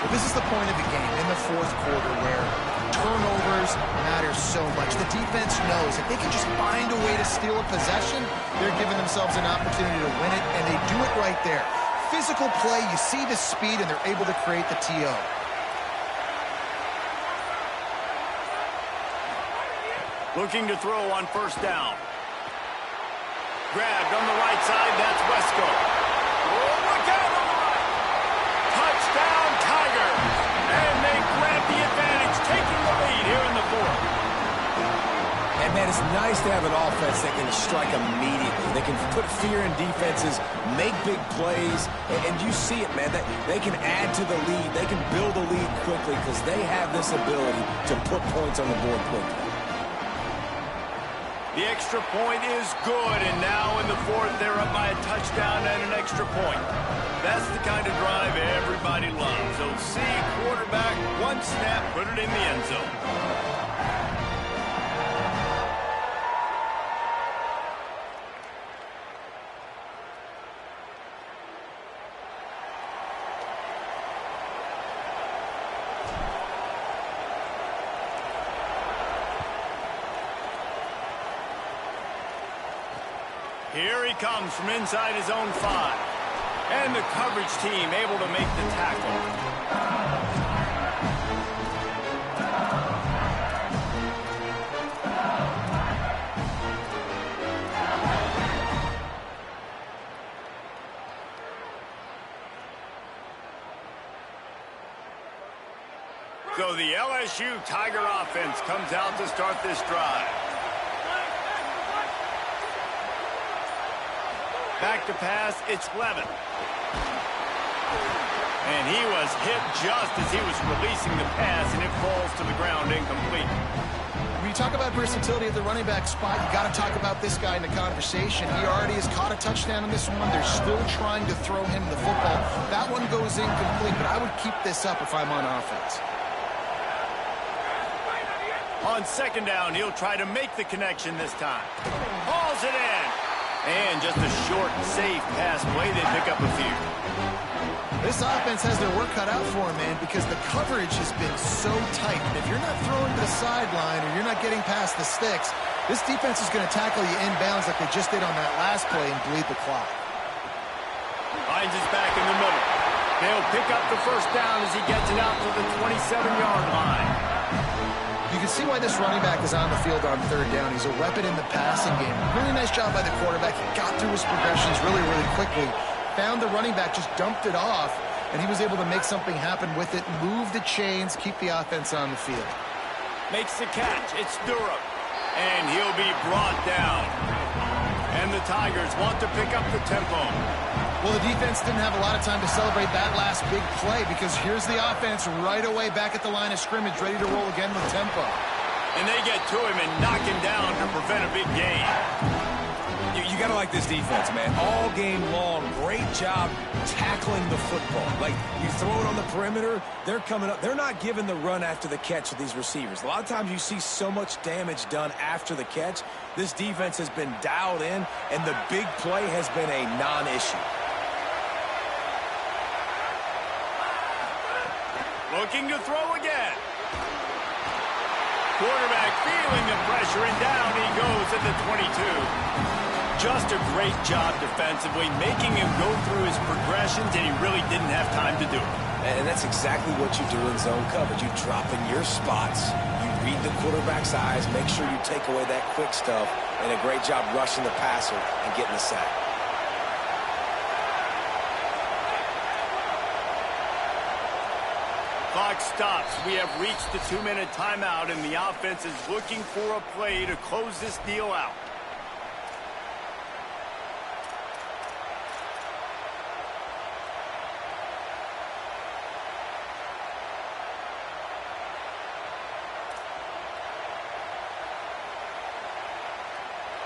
Well, this is the point of the game in the 4th quarter where turnovers matter so much. The defense knows if they can just find a way to steal a possession, they're giving themselves an opportunity to win it, and they do it right there. Physical play, you see the speed, and they're able to create the TO. Looking to throw on first down. Grabbed on the right side, that's Wesco. Oh, look out on the right. Touchdown, Tigers. And they grab the advantage, taking the lead here in the fourth. And, man, it's nice to have an offense that can strike immediately. They can put fear in defenses, make big plays, and you see it, man. They can add to the lead. They can build a lead quickly because they have this ability to put points on the board quickly. The extra point is good, and now in the fourth, they're up by a touchdown and an extra point. That's the kind of drive everybody loves. So see, quarterback, one snap, put it in the end zone. Here he comes from inside his own 5. And the coverage team able to make the tackle. So the LSU Tiger offense comes out to start this drive. Back to pass, it's Levin. And he was hit just as he was releasing the pass, and it falls to the ground incomplete. When you talk about versatility at the running back spot, you got to talk about this guy in the conversation. He already has caught a touchdown on this one. They're still trying to throw him the football. That one goes incomplete, but I would keep this up if I'm on offense. On second down, he'll try to make the connection this time. Hauls it in. And just a short, safe pass play, they pick up a few. This offense has their work cut out for them, man, because the coverage has been so tight. And if you're not throwing to the sideline or you're not getting past the sticks, this defense is going to tackle you inbounds like they just did on that last play and bleed the clock. Finds his back in the middle. They'll pick up the first down as he gets it out to the 27-yard line. You can see why this running back is on the field on third down. He's a weapon in the passing game. Really nice job by the quarterback. He got through his progressions really, really quickly. Found the running back, just dumped it off, and he was able to make something happen with it, move the chains, keep the offense on the field. Makes the catch. It's Durham. And he'll be brought down. And the Tigers want to pick up the tempo. Well, the defense didn't have a lot of time to celebrate that last big play because here's the offense right away back at the line of scrimmage, ready to roll again with tempo. And they get to him and knock him down to prevent a big gain. You got to like this defense, man. All game long, great job tackling the football. Like, you throw it on the perimeter, they're coming up. They're not giving the run after the catch to these receivers. A lot of times you see so much damage done after the catch. This defense has been dialed in, and the big play has been a non-issue. Looking to throw again. Quarterback feeling the pressure, and down he goes at the 22. Just a great job defensively, making him go through his progressions, and he really didn't have time to do it. And that's exactly what you do in zone coverage. You drop in your spots, you read the quarterback's eyes, make sure you take away that quick stuff, and a great job rushing the passer and getting the sack. Clock stops. We have reached the 2-minute timeout, and the offense is looking for a play to close this deal out.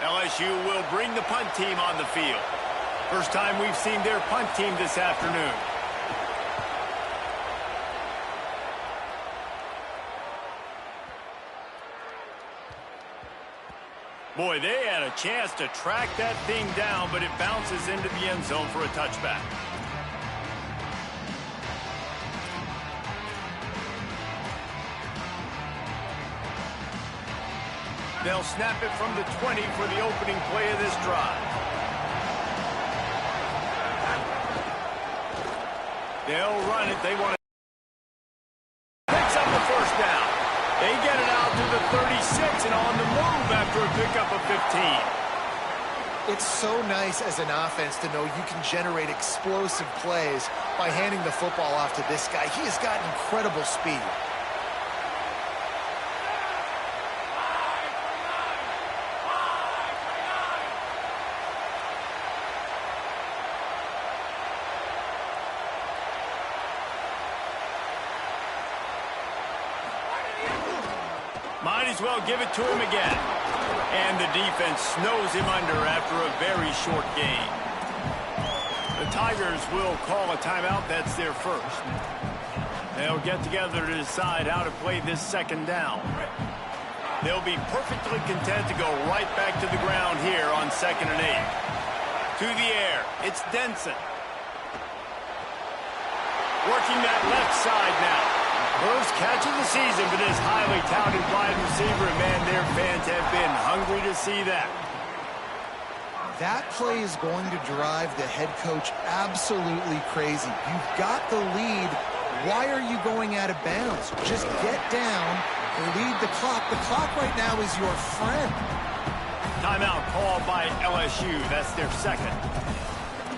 LSU will bring the punt team on the field. First time we've seen their punt team this afternoon. Boy, they had a chance to track that thing down, but it bounces into the end zone for a touchback. They'll snap it from the 20 for the opening play of this drive. They'll run it. They want to picks up the first down. They get it out to the 36 and on the move after a pickup of 15. It's so nice as an offense to know you can generate explosive plays by handing the football off to this guy. He has got incredible speed. Might as well give it to him again. And the defense snows him under after a very short game. The Tigers will call a timeout. That's their first. They'll get together to decide how to play this second down. They'll be perfectly content to go right back to the ground here on 2nd and 8. To the air, it's Denson. Working that left side now. First catch of the season for this highly touted wide receiver, and man, their fans have been hungry to see that. That play is going to drive the head coach absolutely crazy. You've got the lead. Why are you going out of bounds? Just get down and lead the clock. The clock right now is your friend. Timeout called by LSU. That's their second.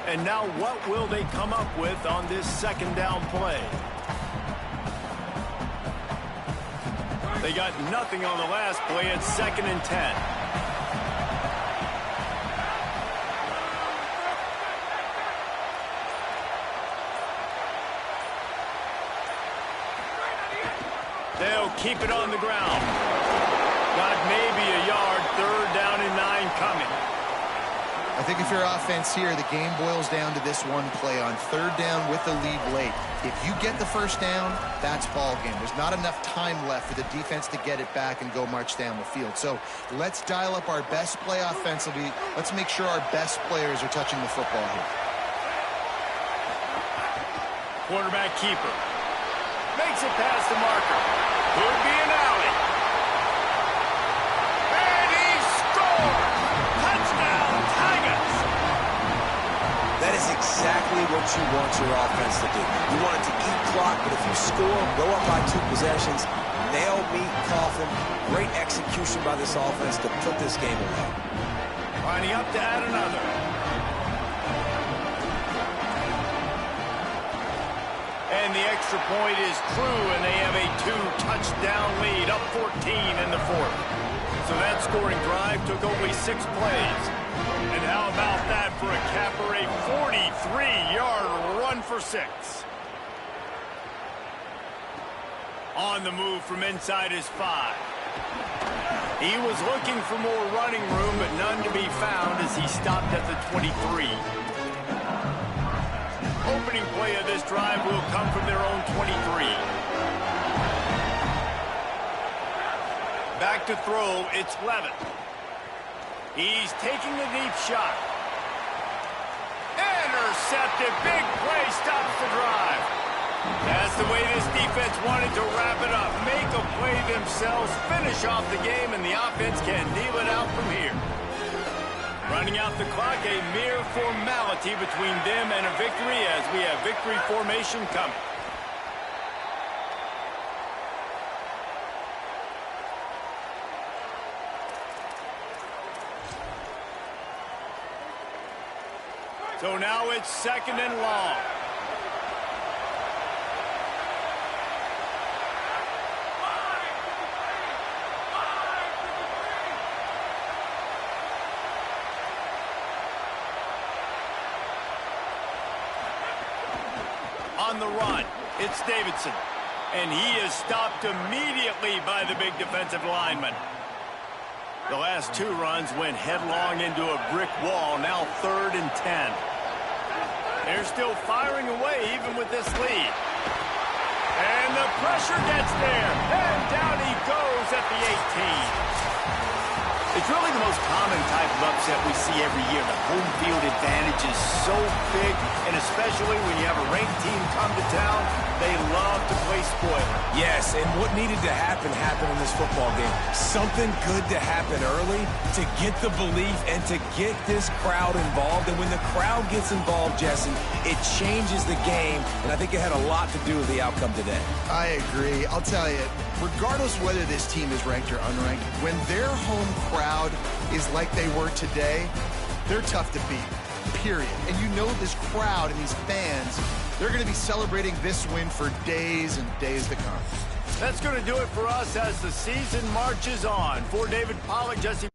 And now what will they come up with on this second down play? They got nothing on the last play at 2nd and 10. They'll keep it on the ground. Got maybe a yard, 3rd down and 9 coming. I think if you're offense here, the game boils down to this one play on 3rd down with the lead late. If you get the first down, that's ball game. There's not enough time left for the defense to get it back and go march down the field. So let's dial up our best play offensively. Let's make sure our best players are touching the football here. Quarterback keeper. Makes it past the marker. Could be an alley. And he scored! Touchdown, Tigers! That is exactly what you want your offense to do. You want it to eat clock, but if you score, go up by 2 possessions, nail, meet, coffin. Great execution by this offense to put this game away. Lining up to add another. And the extra point is true, and they have a 2-touchdown lead, up 14 in the 4th. So that scoring drive took only 6 plays. And how about that for a capper, a 43-yard run for 6. On the move from inside his 5. He was looking for more running room, but none to be found as he stopped at the 23. Opening play of this drive will come from their own 23. Back to throw, it's Levitt. He's taking the deep shot. Intercepted, big play, stops the drive. That's the way this defense wanted to wrap it up. Make a play themselves, finish off the game, and the offense can deal it out from here. Running out the clock, a mere formality between them and a victory as we have victory formation coming. So now it's 2nd and long. On the run, it's Davidson. And he is stopped immediately by the big defensive lineman. The last 2 runs went headlong into a brick wall, now 3rd and 10. They're still firing away even with this lead. And the pressure gets there. And down he goes at the 18. It's really the most common type of upset we see every year. The home field advantage is so big, and especially when you have a ranked team come to town, they love to play spoiler. Yes, and what needed to happen happened in this football game. Something good to happen early to get the belief and to get this crowd involved. And when the crowd gets involved, Jesse, it changes the game, and I think it had a lot to do with the outcome today. I agree. I'll tell you, regardless whether this team is ranked or unranked, when their home crowd is like they were today, they're tough to beat, period. And you know this crowd and these fans, they're going to be celebrating this win for days and days to come. That's going to do it for us as the season marches on. For David Pollack, Jesse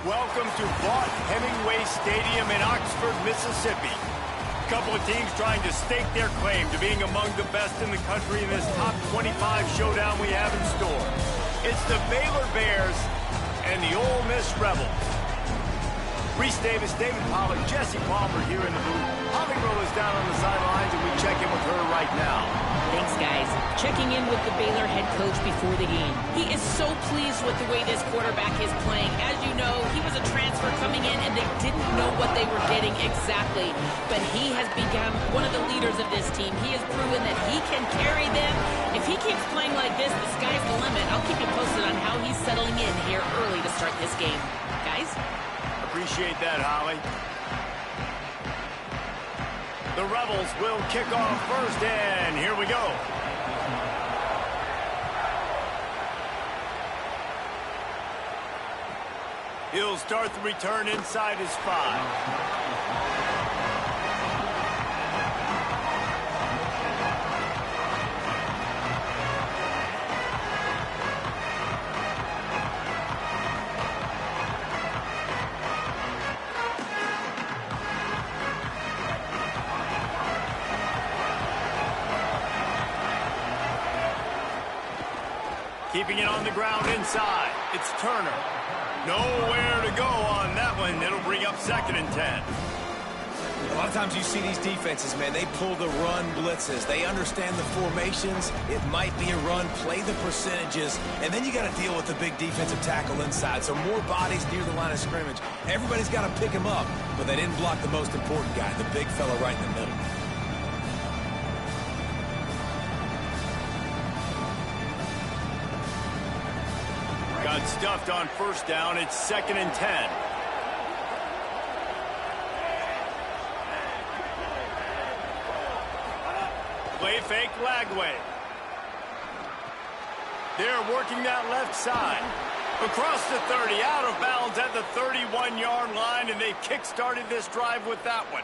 Welcome to Vaught Hemingway Stadium in Oxford, Mississippi. A couple of teams trying to stake their claim to being among the best in the country in this top 25 showdown we have in store. It's the Baylor Bears and the Ole Miss Rebels. Reese Davis, David Pollard, Jesse Palmer here in the booth. Holly Rowe is down on the sidelines, and we check in with her right now. Thanks, guys. Checking in with the Baylor head coach before the game. He is so pleased with the way this quarterback is playing. As you know, he was a transfer coming in, and they didn't know what they were getting exactly. But he has become one of the leaders of this team. He has proven that he can carry them. If he keeps playing like this, the sky's the limit. I'll keep you posted on how he's settling in here early to start this game. Guys? Appreciate that, Holly. The Rebels will kick off first, and here we go. He'll start the return inside his 5. Keeping it on the ground inside. It's Turner. Nowhere to go on that one. It'll bring up 2nd and 10. A lot of times you see these defenses, man, they pull the run blitzes. They understand the formations. It might be a run, play the percentages, and then you got to deal with the big defensive tackle inside. So more bodies near the line of scrimmage. Everybody's got to pick him up, but they didn't block the most important guy, the big fella right in the middle. Got stuffed on first down. It's 2nd and 10. Play fake Lagway. They're working that left side. Across the 30, out of bounds at the 31-yard line, and they kick-started this drive with that one.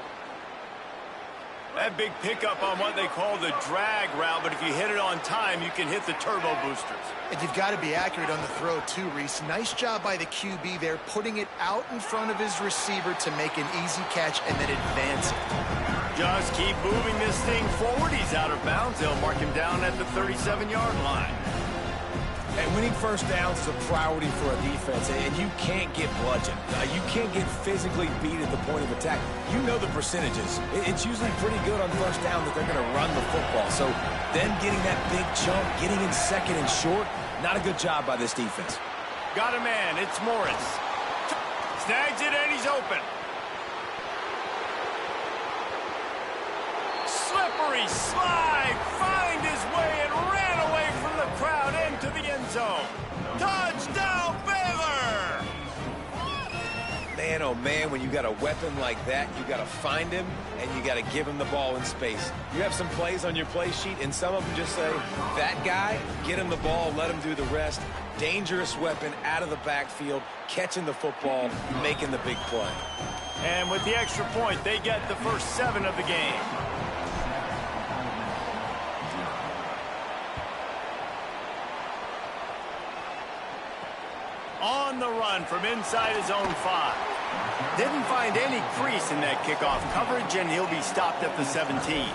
That big pickup on what they call the drag route, but if you hit it on time, you can hit the turbo boosters. And you've got to be accurate on the throw, too, Reese. Nice job by the QB there, putting it out in front of his receiver to make an easy catch and then advance it. Just keep moving this thing forward. He's out of bounds. They'll mark him down at the 37-yard line. And winning first downs is a priority for a defense, and you can't get bludgeoned. You can't get physically beat at the point of attack. You know the percentages. It's usually pretty good on first down that they're going to run the football. So then getting that big chunk, getting in 2nd and short, not a good job by this defense. Got a man. It's Morris. Snags it, and he's open. Slippery slide. Find his way and ran away from the crowd into the end zone. Touchdown, Baylor! Man, oh man, when you got a weapon like that, you got to find him, and you got to give him the ball in space. You have some plays on your play sheet, and some of them just say, that guy, get him the ball, let him do the rest. Dangerous weapon out of the backfield, catching the football, making the big play. And with the extra point, they get the first 7 of the game. On the run from inside his own 5. Didn't find any crease in that kickoff coverage, and he'll be stopped at the 17.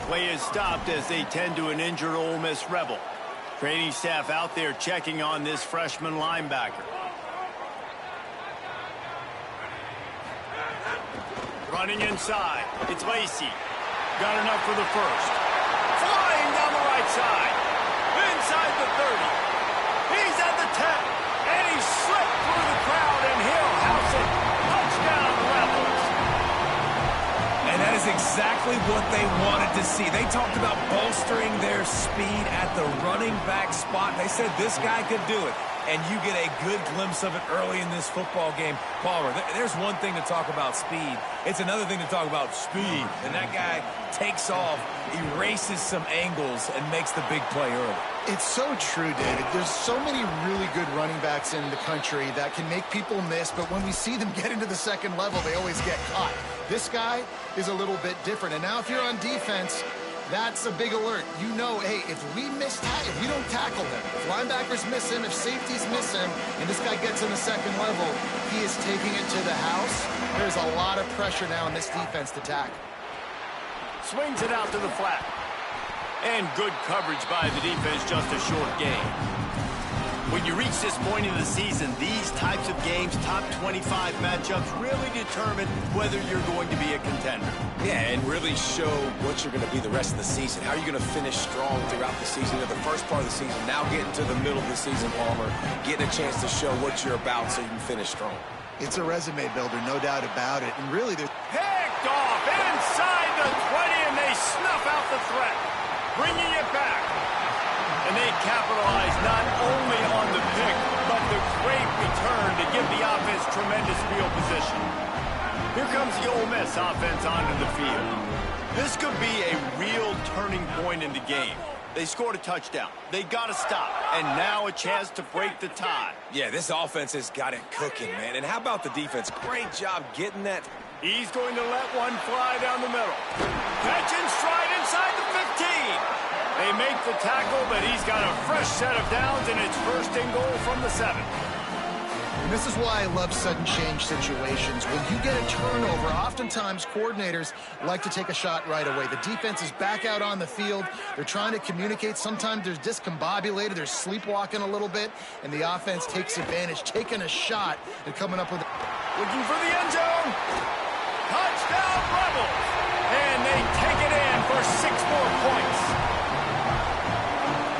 Play is stopped as they tend to an injured Ole Miss Rebel. Training staff out there checking on this freshman linebacker. Running inside. It's Lacey. Got enough for the first. Flying down the right side. Inside the 30. He's at the 10. And he slipped through the crowd, and he'll house it. Touchdown, Rebels. And that is exactly what they wanted to see. They talked about bolstering their speed at the running back spot. They said this guy could do it. And you get a good glimpse of it early in this football game. Palmer, there's one thing to talk about speed. It's another thing to talk about speed. And that guy takes off, erases some angles, and makes the big play early. It's so true, David. There's so many really good running backs in the country that can make people miss, but when we see them get into the second level, they always get caught. This guy is a little bit different. And now if you're on defense, that's a big alert. You know, hey, if we don't tackle him, if linebackers miss him, if safeties miss him, and this guy gets in the second level, he is taking it to the house. There's a lot of pressure now in this defense to tackle. Swings it out to the flat. And good coverage by the defense, just a short gain. When you reach this point in the season, these types of games, top 25 matchups, really determine whether you're going to be a contender. Yeah, and really show what you're going to be the rest of the season. How are you going to finish strong throughout the season, at the first part of the season, now getting to the middle of the season, Palmer, getting a chance to show what you're about so you can finish strong. It's a resume builder, no doubt about it. And really, there's... Picked off inside the 20, and they snuff out the threat, bringing it back. And they capitalize not only on the pick, but the great return to give the offense tremendous field position. Here comes the Ole Miss offense onto the field. This could be a real turning point in the game. They scored a touchdown. They got to stop. And now a chance to break the tie. Yeah, this offense has got it cooking, man. And how about the defense? Great job getting that. He's going to let one fly down the middle. Catch and stride inside the 15. They make the tackle, but he's got a fresh set of downs, and it's first and goal from the 7. And this is why I love sudden change situations. When you get a turnover, oftentimes coordinators like to take a shot right away. The defense is back out on the field. They're trying to communicate. Sometimes they're discombobulated. They're sleepwalking a little bit, and the offense takes advantage, taking a shot and coming up with... Looking for the end zone. Touchdown, Rebels. And they take it in for 6 more points.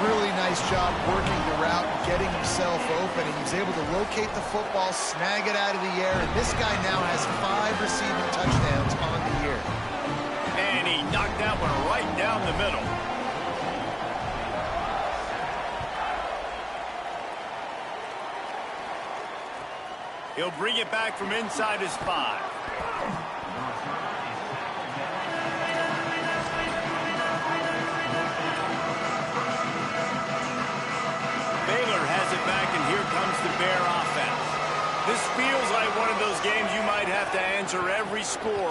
Really nice job working the route, getting himself open, and he's able to locate the football, snag it out of the air, and this guy now has 5 receiving touchdowns on the year. And he knocked that one right down the middle. He'll bring it back from inside his 5. The Bear offense. This feels like one of those games you might have to answer every score.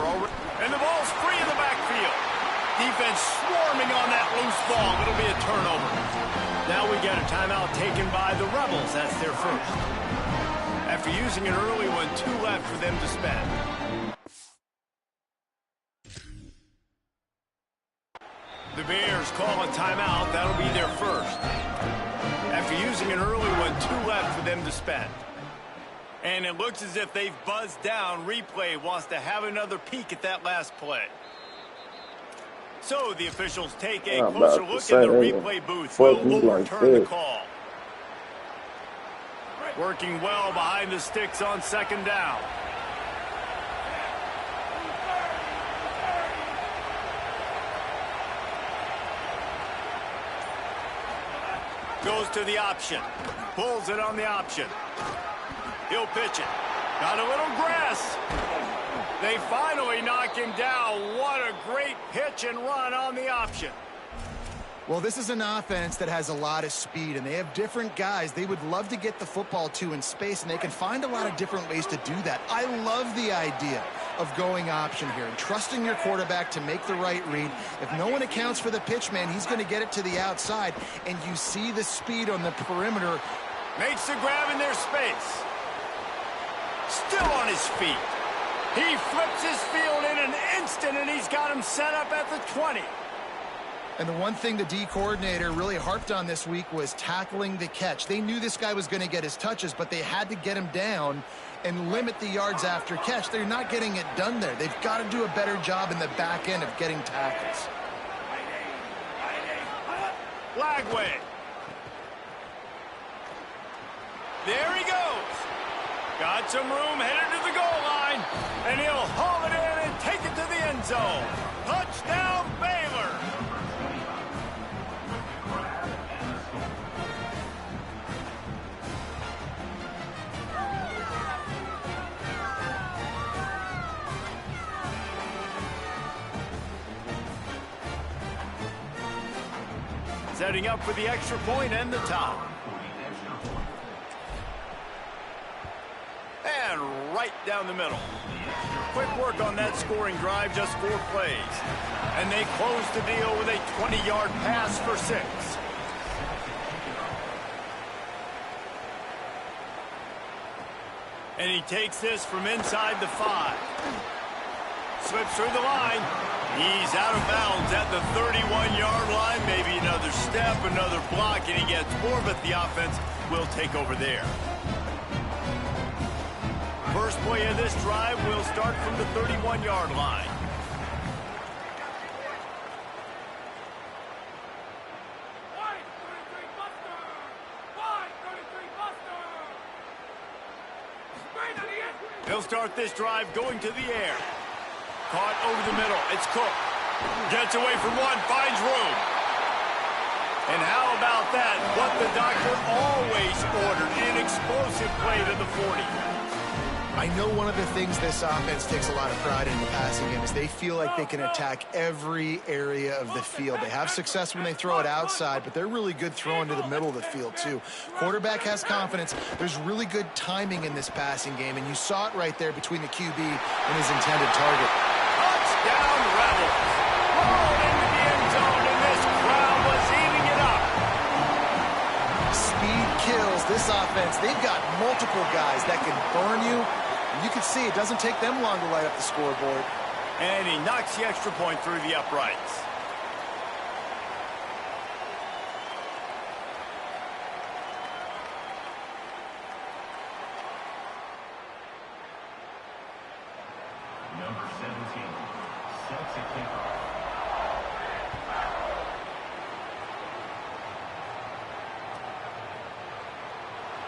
And the ball's free in the backfield. Defense swarming on that loose ball. It'll be a turnover. Now we get a timeout taken by the Rebels. That's their first. After using an early one, 2 left for them to spend. The Bears call a timeout. That'll be their first. After using an early one, 2 left for them to spend. And it looks as if they've buzzed down. Replay wants to have another peek at that last play. So the officials take a closer look in the replay booth. Will overturn the call. Working well behind the sticks on 2nd down. Goes to the option. Pulls it on the option. He'll pitch it. Got a little grass. They finally knock him down. What a great pitch and run on the option. Well, this is an offense that has a lot of speed, and they have different guys they would love to get the football to in space, and they can find a lot of different ways to do that. I love the idea of going option here and trusting your quarterback to make the right read. If no one accounts for the pitch, man, he's going to get it to the outside, and you see the speed on the perimeter. Makes the grab in their space. Still on his feet. He flips his field in an instant, and he's got him set up at the 20. And the one thing the D coordinator really harped on this week was tackling the catch. They knew this guy was going to get his touches, but they had to get him down and limit the yards after catch. They're not getting it done there. They've got to do a better job in the back end of getting tackles. Lagway. There he goes. Got some room, headed to the goal line, and he'll haul it in and take it to the end zone. Touchdown, Baylor. Setting up for the extra point and the tie. And right down the middle. Quick work on that scoring drive, just 4 plays. And they close the deal with a 20-yard pass for 6. And he takes this from inside the 5. Slips through the line. He's out of bounds at the 31-yard line. Maybe another step, another block, and he gets more, but the offense will take over there. First play of this drive will start from the 31-yard line. He'll start this drive going to the air. Caught over the middle. It's Cook. Gets away from one, finds room. And how about that? What the doctor always ordered, an explosive play to the 40. I know one of the things this offense takes a lot of pride in the passing game is they feel like they can attack every area of the field. They have success when they throw it outside, but they're really good throwing to the middle of the field too. Quarterback has confidence. There's really good timing in this passing game, and you saw it right there between the QB and his intended target. Touchdown, Rebels. Rolled into the end zone, and this crowd was eating it up. Speed kills. This offense, they've got multiple guys that can burn you. You can see it doesn't take them long to light up the scoreboard. And he knocks the extra point through the uprights. Number 17 sets a kickoff.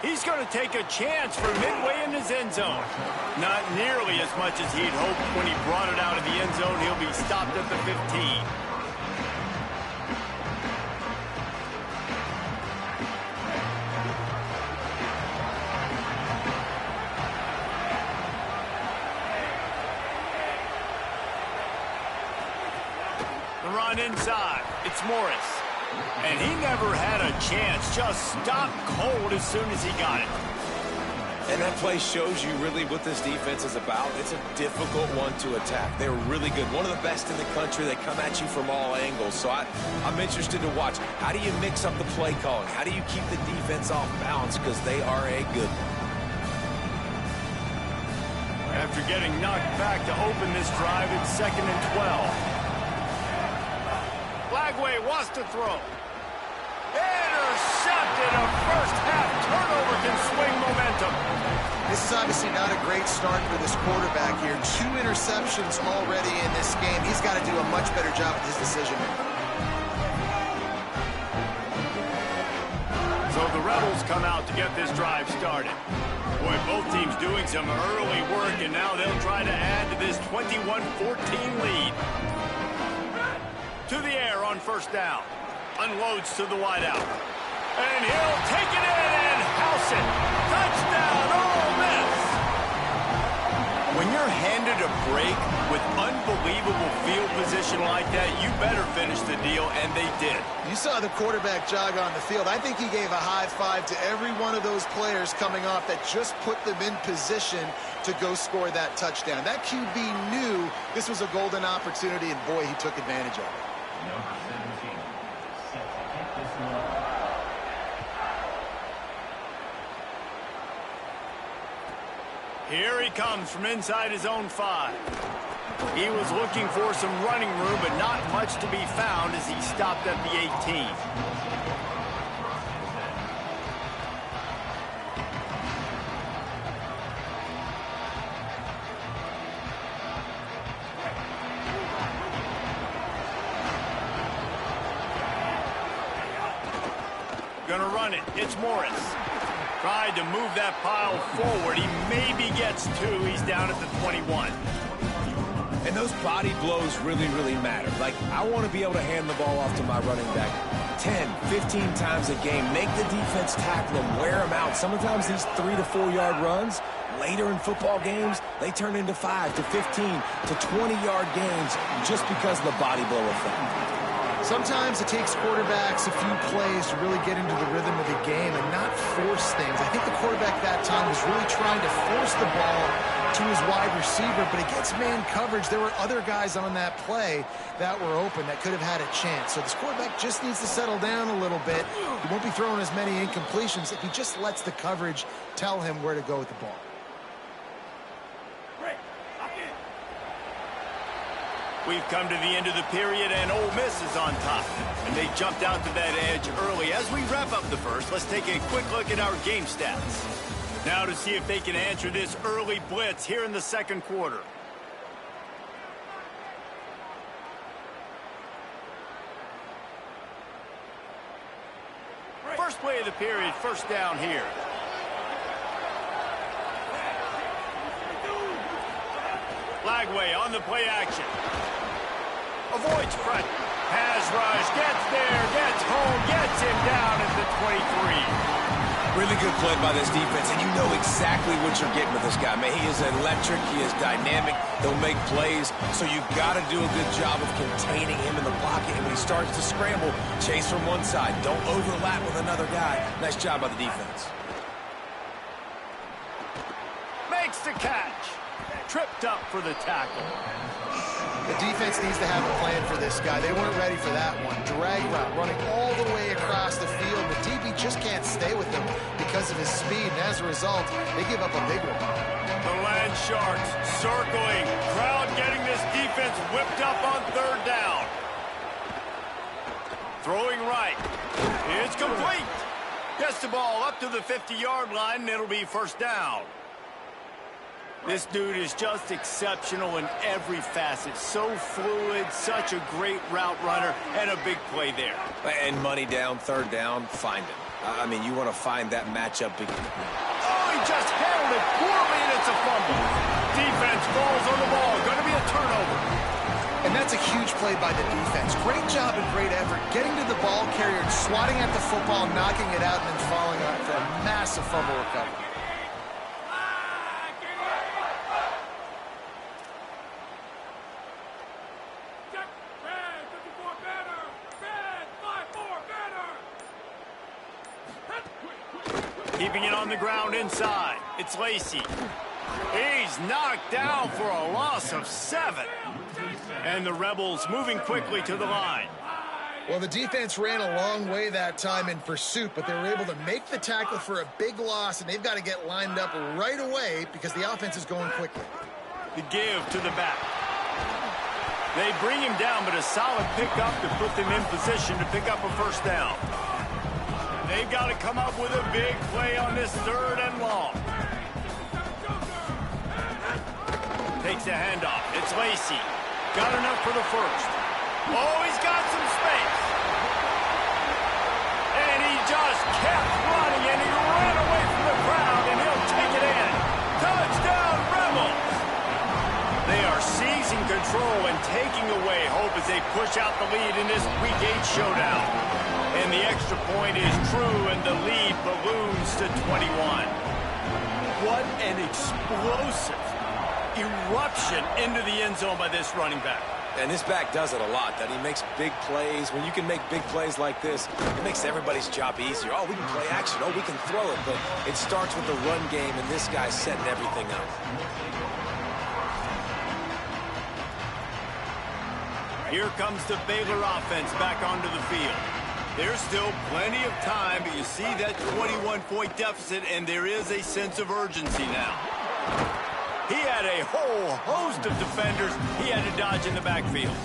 He's going to take a chance from midway in his end zone. Not nearly as much as he'd hoped when he brought it out of the end zone. He'll be stopped at the 15. The run inside. It's Morris. And he never had a chance. Just stopped cold as soon as he got it. And that play shows you really what this defense is about. It's a difficult one to attack. They're really good. One of the best in the country. They come at you from all angles. So I'm interested to watch. How do you mix up the play calling? How do you keep the defense off balance? Because they are a good one. After getting knocked back to open this drive, it's 2nd and 12. Lagway wants to throw. Intercepted. A first-half turnover can swing momentum. This is obviously not a great start for this quarterback here. 2 interceptions already in this game. He's got to do a much better job with his decision-making. So the Rebels come out to get this drive started. Boy, both teams doing some early work, and now they'll try to add to this 21-14 lead. To the air on first down. Unloads to the wideout. And he'll take it in and house it. Touchdown, Ole Miss. When you're handed a break with unbelievable field position like that, you better finish the deal, and they did. You saw the quarterback jog on the field. I think he gave a high five to every one of those players coming off that just put them in position to go score that touchdown. That QB knew this was a golden opportunity, and boy, he took advantage of it. Number 17 set to kick this one. Here he comes from inside his own 5. He was looking for some running room, but not much to be found as he stopped at the 18. Gonna run it. It's Morris. Tried to move that pile forward. He maybe gets two. He's down at the 21. And those body blows really, really matter. Like, I want to be able to hand the ball off to my running back 10, 15 times a game. Make the defense tackle him, wear him out. Sometimes these 3 to 4 yard runs, later in football games, they turn into 5 to 15 to 20-yard games just because of the body blow effect. Sometimes it takes quarterbacks a few plays to really get into the rhythm of the game and not force things. I think the quarterback that time was really trying to force the ball to his wide receiver, but against man coverage, there were other guys on that play that were open that could have had a chance. So this quarterback just needs to settle down a little bit. He won't be throwing as many incompletions if he just lets the coverage tell him where to go with the ball. We've come to the end of the period, and Ole Miss is on top. And they jumped out to that edge early. As we wrap up the first, let's take a quick look at our game stats. Now to see if they can answer this early blitz here in the second quarter. First play of the period, first down here. Flagway on the play action. Avoids front. Pass rush. Gets there. Gets home. Gets him down at the 23. Really good play by this defense, and you know exactly what you're getting with this guy. Man, he is electric. He is dynamic. He'll make plays, so you've got to do a good job of containing him in the pocket. And when he starts to scramble, chase from one side. Don't overlap with another guy. Nice job by the defense. Makes the catch. Tripped up for the tackle. The defense needs to have a plan for this guy. They weren't ready for that one. Drag route, running all the way across the field. The DB just can't stay with him because of his speed, and as a result, they give up a big one. The Land Sharks circling. Crowd getting this defense whipped up on third down. Throwing right. It's complete. Gets the ball up to the 50-yard line, and it'll be first down. This dude is just exceptional in every facet. So fluid, such a great route runner, and a big play there. And money down, third down, find it. I mean, you want to find that matchup. Oh, he just handled it poorly, and it's a fumble. Defense falls on the ball. Going to be a turnover. And that's a huge play by the defense. Great job and great effort getting to the ball carrier and swatting at the football, knocking it out, and then falling on it for a massive fumble recovery. Keeping it on the ground inside. It's Lacey. He's knocked down for a loss of 7. And the Rebels moving quickly to the line. Well, the defense ran a long way that time in pursuit, but they were able to make the tackle for a big loss, and they've got to get lined up right away because the offense is going quickly. The give to the back. They bring him down, but a solid pickup to put them in position to pick up a first down. They've got to come up with a big play on this third and long. Takes a handoff. It's Lacey. Got enough for the first. Oh, he's got some space. And he just kept running, and he ran away from the crowd, and he'll take it in. Touchdown, Rebels! They are seizing control and taking away hope as they push out the lead in this Week 8 showdown. And the extra point is true, and the lead balloons to 21. What an explosive eruption into the end zone by this running back. And this back does it a lot, that he makes big plays. When you can make big plays like this, it makes everybody's job easier. Oh, we can play action. Oh, we can throw it. But it starts with the run game, and this guy's setting everything up. Here comes the Baylor offense back onto the field. There's still plenty of time, but you see that 21-point deficit, and there is a sense of urgency now. He had a whole host of defenders he had to dodge in the backfield.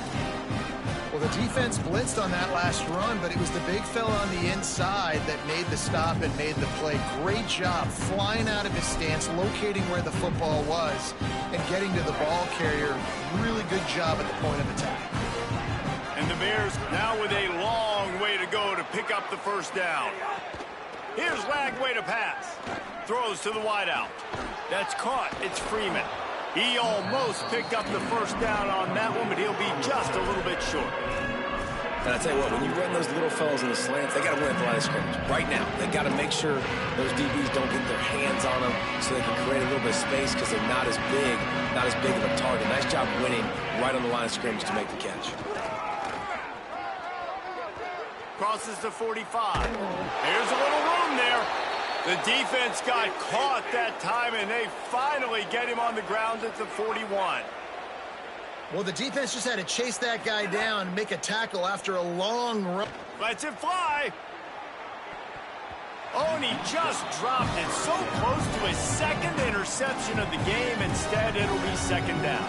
Well, the defense blitzed on that last run, but it was the big fella on the inside that made the stop and made the play. Great job flying out of his stance, locating where the football was, and getting to the ball carrier. Really good job at the point of attack. And the Bears now with a long way to go to pick up the first down. Here's Lagway to pass. Throws to the wideout. That's caught. It's Freeman. He almost picked up the first down on that one, but he'll be just a little bit short. And I tell you what, when you run those little fellas in the slants, they got to win at the line of scrimmage. Right now, they got to make sure those DBs don't get their hands on them so they can create a little bit of space because they're not as big of a target. Nice job winning right on the line of scrimmage to make the catch. Crosses to 45. There's a little room there. The defense got caught that time, and they finally get him on the ground at the 41. Well, the defense just had to chase that guy down and make a tackle after a long run. Lets it fly. Oh, and he just dropped it so close to his second interception of the game. Instead, it'll be second down.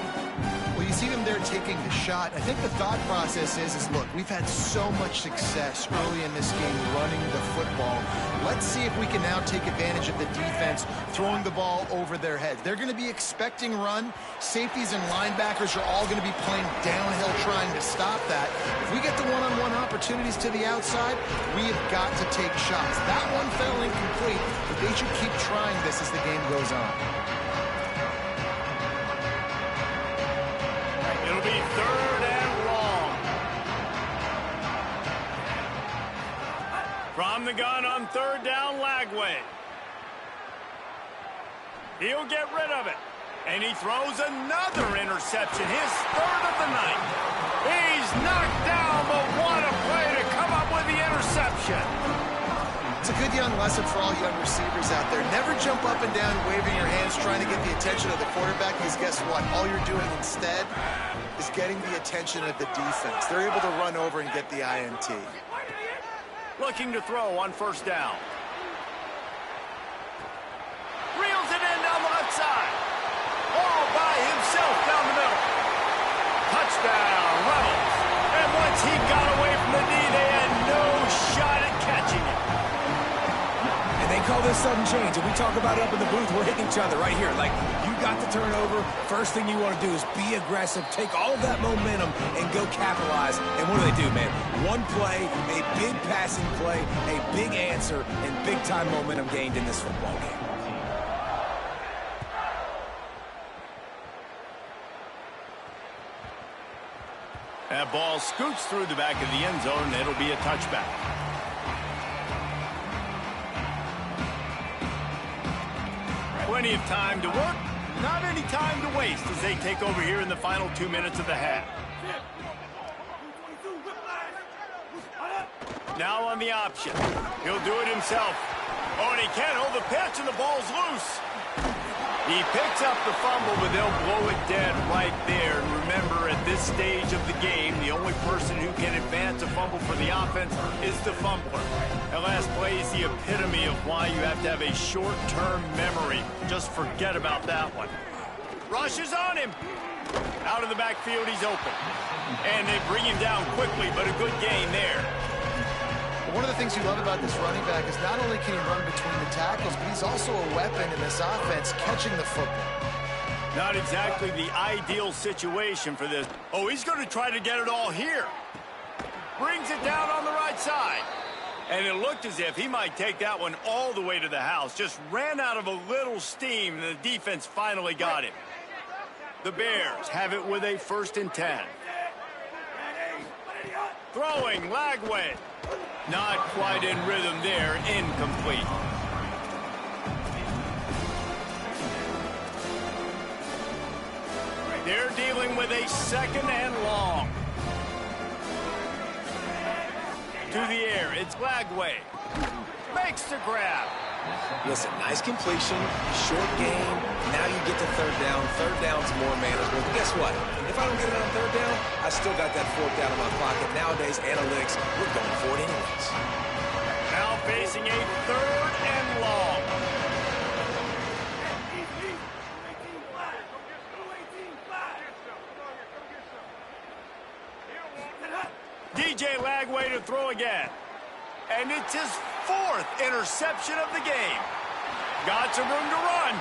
Well, you see him there taking the shot. I think the thought process is look, we've had so much success early in this game running the football. Let's see if we can now take advantage of the defense throwing the ball over their heads. They're going to be expecting run. Safeties and linebackers are all going to be playing downhill trying to stop that. If we get the one-on-one opportunities to the outside, we have got to take shots. That one fell incomplete, but they should keep trying this as the game goes on. It'll be third and long. From the gun on third down, Lagway. He'll get rid of it. And he throws another interception, his third of the night. He's knocked down, but what a play to come up with the interception. It's a good young lesson for all young receivers out there. Never jump up and down waving your hands trying to get the attention of the quarterback, because guess what? All you're doing instead is getting the attention of the defense. They're able to run over and get the INT. Looking to throw on first down. Reels it in down the left side. All by himself down the middle. Touchdown, Reynolds. And once he got away from the knee, they had no shot at catching it. And they call this sudden change. And we talk about it up in the booth. We're hitting each other right here. Like, you got the turnover. First thing you want to do is be aggressive, take all of that momentum, and go capitalize. And what do, man? One play, a big passing play, a big answer, and big-time momentum gained in this football game. That ball scoots through the back of the end zone, and it'll be a touchback. Plenty of time to work, not any time to waste as they take over here in the final 2 minutes of the half. Now on the option. He'll do it himself. Oh, and he can't hold the pitch, and the ball's loose. He picks up the fumble, but they'll blow it dead right there. And remember, at this stage of the game, the only person who can advance a fumble for the offense is the fumbler. That last play is the epitome of why you have to have a short-term memory. Just forget about that one. Rushes on him. Out of the backfield, he's open. And they bring him down quickly, but a good gain there. One of the things you love about this running back is not only can he run between the tackles, but he's also a weapon in this offense, catching the football. Not exactly the ideal situation for this. Oh, he's going to try to get it all here. Brings it down on the right side. And it looked as if he might take that one all the way to the house. Just ran out of a little steam, and the defense finally got him. The Bears have it with a 1st and 10. Throwing, Lagway. Not quite in rhythm there, incomplete. They're dealing with a 2nd and long. To the air, it's Lagway. Makes the grab. Listen, nice completion, short game. Now you get to third down. Third down's more manageable. But guess what? If I don't get it on third down, I still got that 4th down in my pocket. Nowadays, analytics, we're going for it anyways. Now facing a 3rd and long. to throw again. And it's his 4th interception of the game. Got some room to run.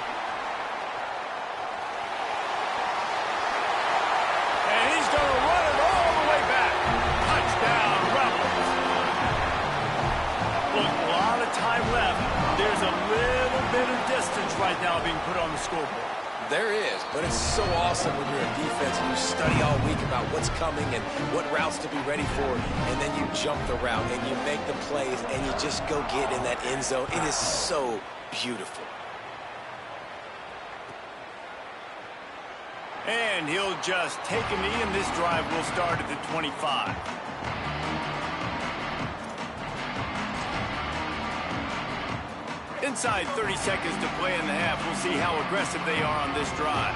And he's going to run it all the way back. Touchdown, Rebels. Look, a lot of time left. There's a little bit of distance right now being put on the scoreboard. There is, but it's so awesome when you're a defense and you study all week about what's coming and what routes to be ready for, and then you jump the route and you make the plays and you just go get in that end zone. It is so beautiful. And he'll just take a knee, and this drive will start at the 25. Inside 30 seconds to play in the half. We'll see how aggressive they are on this drive.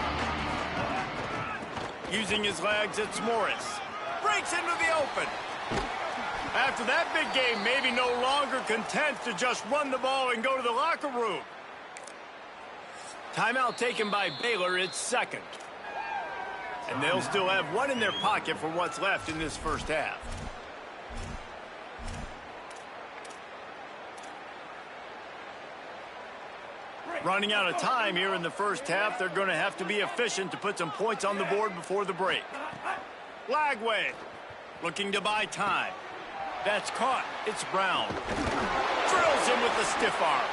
Using his legs, it's Morris. Breaks into the open. After that big game, maybe no longer content to just run the ball and go to the locker room. Timeout taken by Baylor. It's 2nd. And they'll still have one in their pocket for what's left in this first half. Running out of time here in the first half. They're going to have to be efficient to put some points on the board before the break. Lagway looking to buy time. That's caught. It's Brown. Drills him with the stiff arm.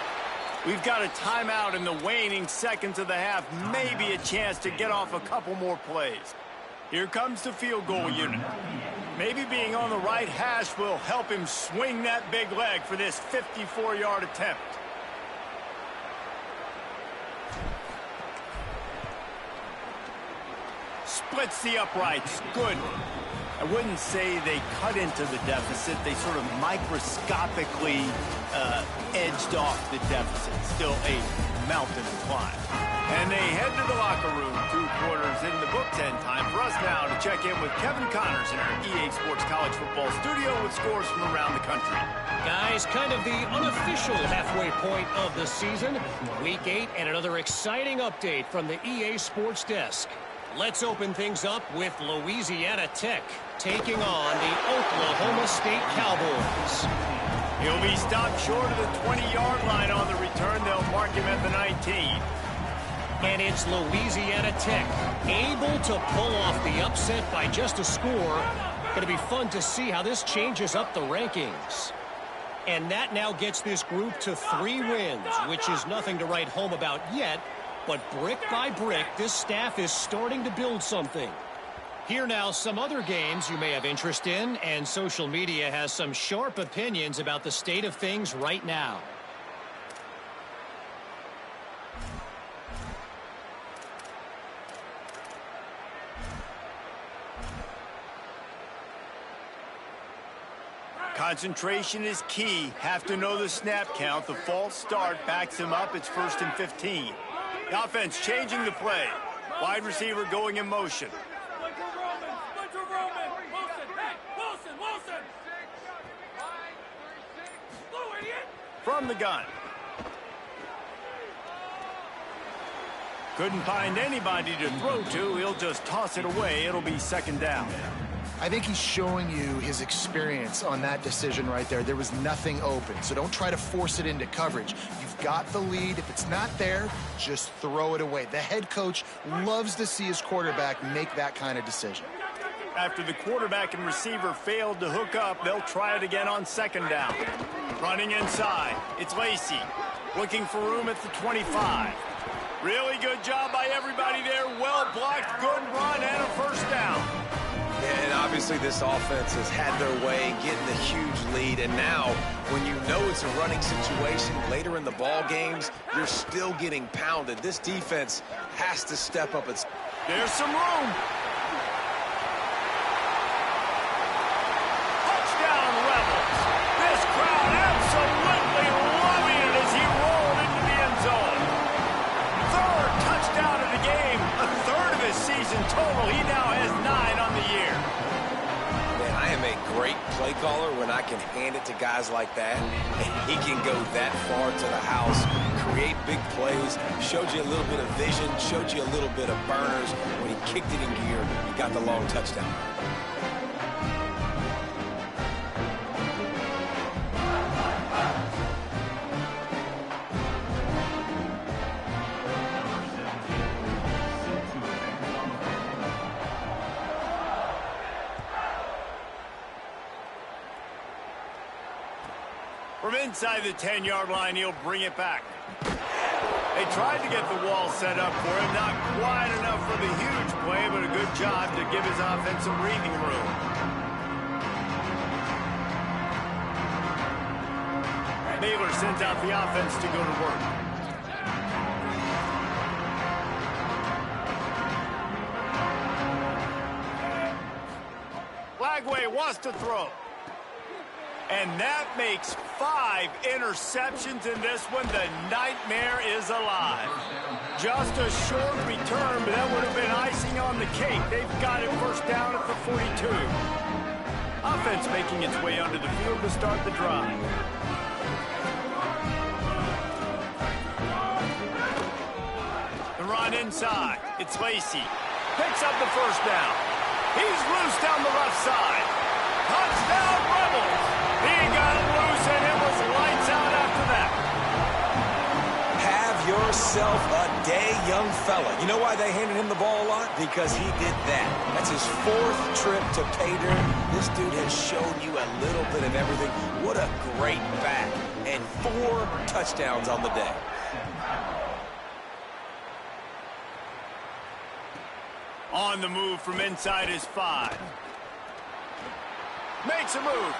We've got a timeout in the waning seconds of the half. Maybe a chance to get off a couple more plays. Here comes the field goal unit. Maybe being on the right hash will help him swing that big leg for this 54-yard attempt. Splits the uprights. Good. I wouldn't say they cut into the deficit. They sort of microscopically edged off the deficit. Still a mountain to climb. And they head to the locker room. 2 quarters in the books, and time for us now to check in with Kevin Connors in our EA Sports College Football studio with scores from around the country. Guys, kind of the unofficial halfway point of the season. Week 8 and another exciting update from the EA Sports desk. Let's open things up with Louisiana Tech taking on the Oklahoma State Cowboys. He'll be stopped short of the 20-yard line on the return. They'll mark him at the 19. And it's Louisiana Tech able to pull off the upset by just a score. Going to be fun to see how this changes up the rankings. And that now gets this group to 3 wins, which is nothing to write home about yet. But brick by brick, this staff is starting to build something. Here now, some other games you may have interest in, and social media has some sharp opinions about the state of things right now. Concentration is key. Have to know the snap count. The false start backs him up. It's 1st and 15. The offense changing the play. Wide receiver going in motion. From the gun. Couldn't find anybody to throw to. He'll just toss it away. It'll be 2nd down. I think he's showing you his experience on that decision right there. There was nothing open, so don't try to force it into coverage. You've got the lead. If it's not there, just throw it away. The head coach loves to see his quarterback make that kind of decision. After the quarterback and receiver failed to hook up, they'll try it again on 2nd down. Running inside, it's Lacey. Looking for room at the 25. Really good job by everybody there. Well blocked, good run, and a 1st down. And obviously this offense has had their way, getting the huge lead. And now, when you know it's a running situation later in the ball games, you're still getting pounded. This defense has to step up. There's some room. Touchdown, Rebels. This crowd absolutely loving it as he rolled into the end zone. 3rd touchdown of the game, a 3rd of his season total. He now has 9 on the year. Man, I am a great play caller when I can hand it to guys like that. And he can go that far to the house, create big plays, showed you a little bit of vision, showed you a little bit of burners. When he kicked it in gear, he got the long touchdown. inside the 10-yard line, he'll bring it back. They tried to get the wall set up for him. Not quite enough for the huge play, but a good job to give his offense some breathing room. Baylor sends out the offense to go to work. Lagway wants to throw. And that makes 5 interceptions in this one. The nightmare is alive. Just a short return, but that would have been icing on the cake. They've got it first down at the 42. Offense making its way onto the field to start the drive. The run inside. It's Lacey. Picks up the first down. He's loose down the left side. Touchdown, Rebels! He got loose, and it was lights out after that. Have yourself a day, young fella. You know why they handed him the ball a lot? Because he did that. That's his 4th trip to pay dirt. This dude has shown you a little bit of everything. What a great back. And 4 touchdowns on the day. On the move from inside his 5. Makes a move.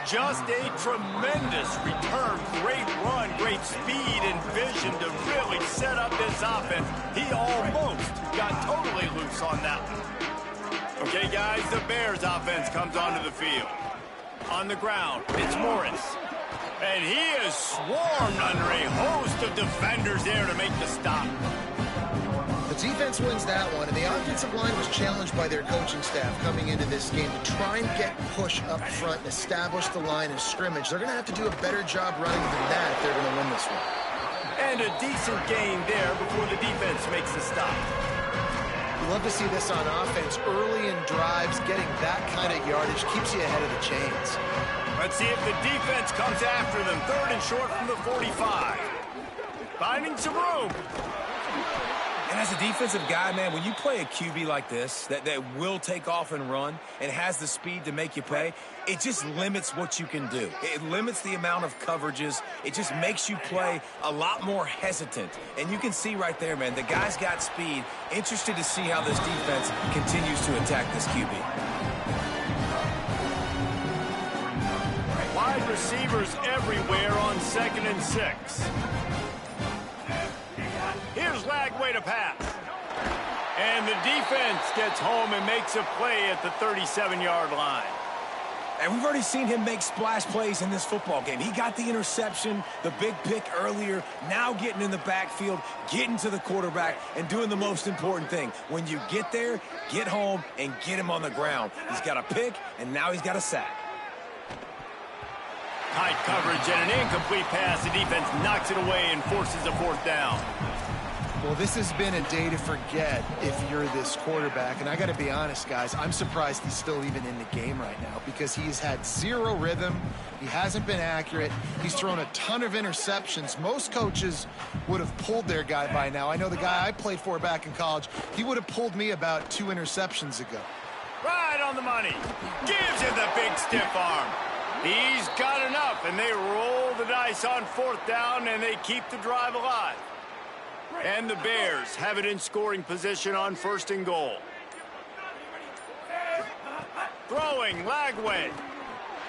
Just a tremendous return. Great run, great speed and vision to really set up this offense. He almost got totally loose on that one. Okay, guys, the Bears offense comes onto the field. On the ground, it's Morris. And he is swarmed under a host of defenders there to make the stop. The defense wins that one, and the offensive line was challenged by their coaching staff coming into this game to try and get push up front and establish the line of scrimmage. They're going to have to do a better job running than that if they're going to win this one. And a decent gain there before the defense makes the stop. You love to see this on offense. Early in drives, getting that kind of yardage keeps you ahead of the chains. Let's see if the defense comes after them. 3rd and short from the 45. Finding some room. And as a defensive guy, man, when you play a QB like this that will take off and run and has the speed to make you pay, it just limits what you can do. It limits the amount of coverages. It just makes you play a lot more hesitant. And you can see right there, man, the guy's got speed. Interested to see how this defense continues to attack this QB. Wide receivers everywhere on 2nd and 6. Here's Lagway to pass. And the defense gets home and makes a play at the 37-yard line. And we've already seen him make splash plays in this football game. He got the interception, the big pick earlier, now getting in the backfield, getting to the quarterback, and doing the most important thing. When you get there, get home, and get him on the ground. He's got a pick, and now he's got a sack. Tight coverage and an incomplete pass. The defense knocks it away and forces a 4th down. Well, this has been a day to forget if you're this quarterback. And I got to be honest, guys, I'm surprised he's still even in the game right now because he's had 0 rhythm. He hasn't been accurate. He's thrown a ton of interceptions. Most coaches would have pulled their guy by now. I know the guy I played for back in college, he would have pulled me about 2 interceptions ago. Right on the money. Gives him the big stiff arm. He's got enough, and they roll the dice on 4th down, and they keep the drive alive. And the Bears have it in scoring position on 1st and goal. Throwing, Lagway.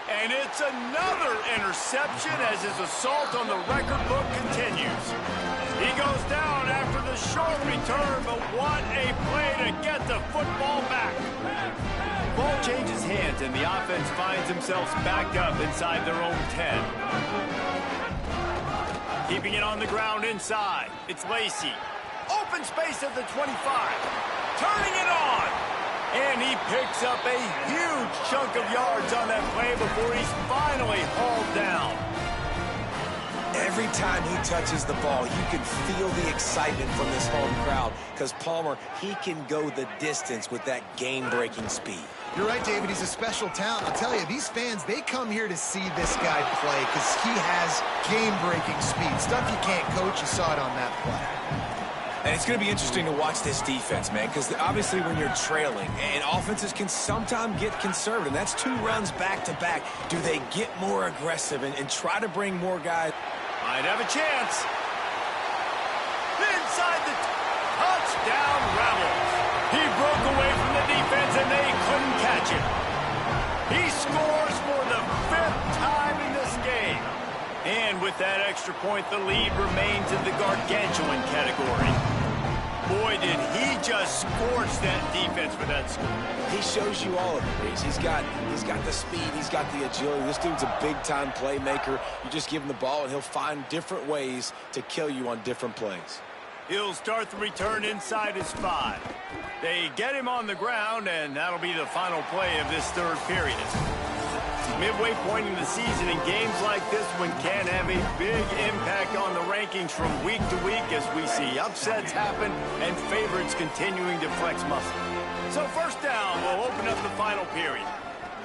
And it's another interception as his assault on the record book continues. He goes down after the short return, but what a play to get the football back. Ball changes hands, and the offense finds themselves backed up inside their own 10. Keeping it on the ground inside. It's Lacey. Open space at the 25. Turning it on. And he picks up a huge chunk of yards on that play before he's finally hauled down. Every time he touches the ball, you can feel the excitement from this home crowd because Palmer, he can go the distance with that game-breaking speed. You're right, David. He's a special talent. I'll tell you, these fans, they come here to see this guy play because he has game-breaking speed. Stuff you can't coach. You saw it on that play. And it's going to be interesting to watch this defense, man, because obviously when you're trailing, and offenses can sometimes get conservative. That's 2 runs back-to-back. Do they get more aggressive and try to bring more guys? Might have a chance. Inside the touchdown Rebels. He broke away from the defense, and they couldn't catch him. He scores for the 5th time in this game. And with that extra point, the lead remains in the gargantuan category. Boy, did he just scorch that defense for that score. He shows you all of it, Reese. He's got the speed, he's got the agility. This dude's a big-time playmaker. You just give him the ball, and he'll find different ways to kill you on different plays. He'll start the return inside his 5. They get him on the ground, and that'll be the final play of this 3rd period. Midway point in the season, in games like this one can have a big impact on the rankings from week to week as we see upsets happen and favorites continuing to flex muscle. So first down will open up the final period.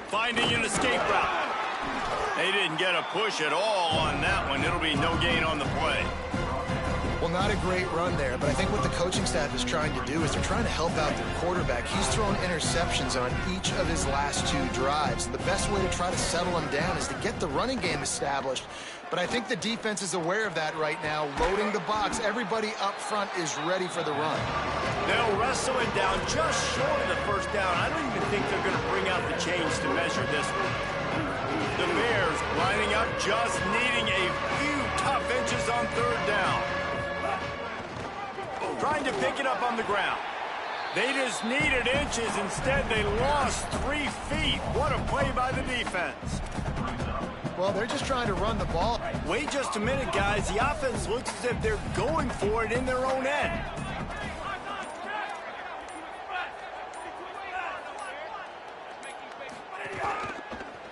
Finding an escape route. They didn't get a push at all on that one. It'll be no gain on the play. Well, not a great run there, but I think what the coaching staff is trying to do is they're trying to help out their quarterback. He's thrown interceptions on each of his last 2 drives. The best way to try to settle him down is to get the running game established. But I think the defense is aware of that right now, loading the box. Everybody up front is ready for the run. They'll wrestle it down just short of the first down. I don't even think they're going to bring out the chains to measure this one. The Bears lining up, just needing a few tough inches on 3rd down. Trying to pick it up on the ground. They just needed inches. Instead, they lost 3 feet. What a play by the defense. Well, they're just trying to run the ball. Wait just a minute, guys. The offense looks as if they're going for it in their own end.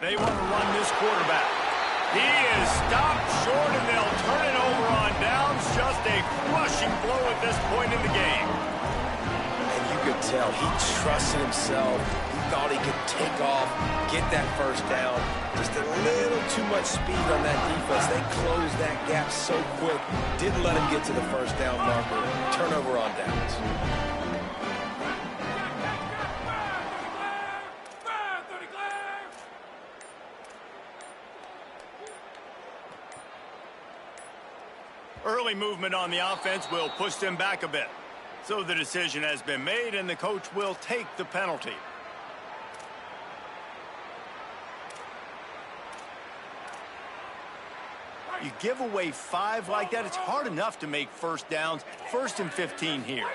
They want to run this quarterback. He is stopped short, and they'll turn it over on downs. Just a crushing blow at this point in the game. And you could tell he trusted himself. He thought he could take off, get that first down. Just a little too much speed on that defense. They closed that gap so quick. Didn't let him get to the first down marker. Turnover on downs. Early movement on the offense will push them back a bit. So the decision has been made, and the coach will take the penalty. You give away 5 like that, it's hard enough to make first downs. 1st and 15 here.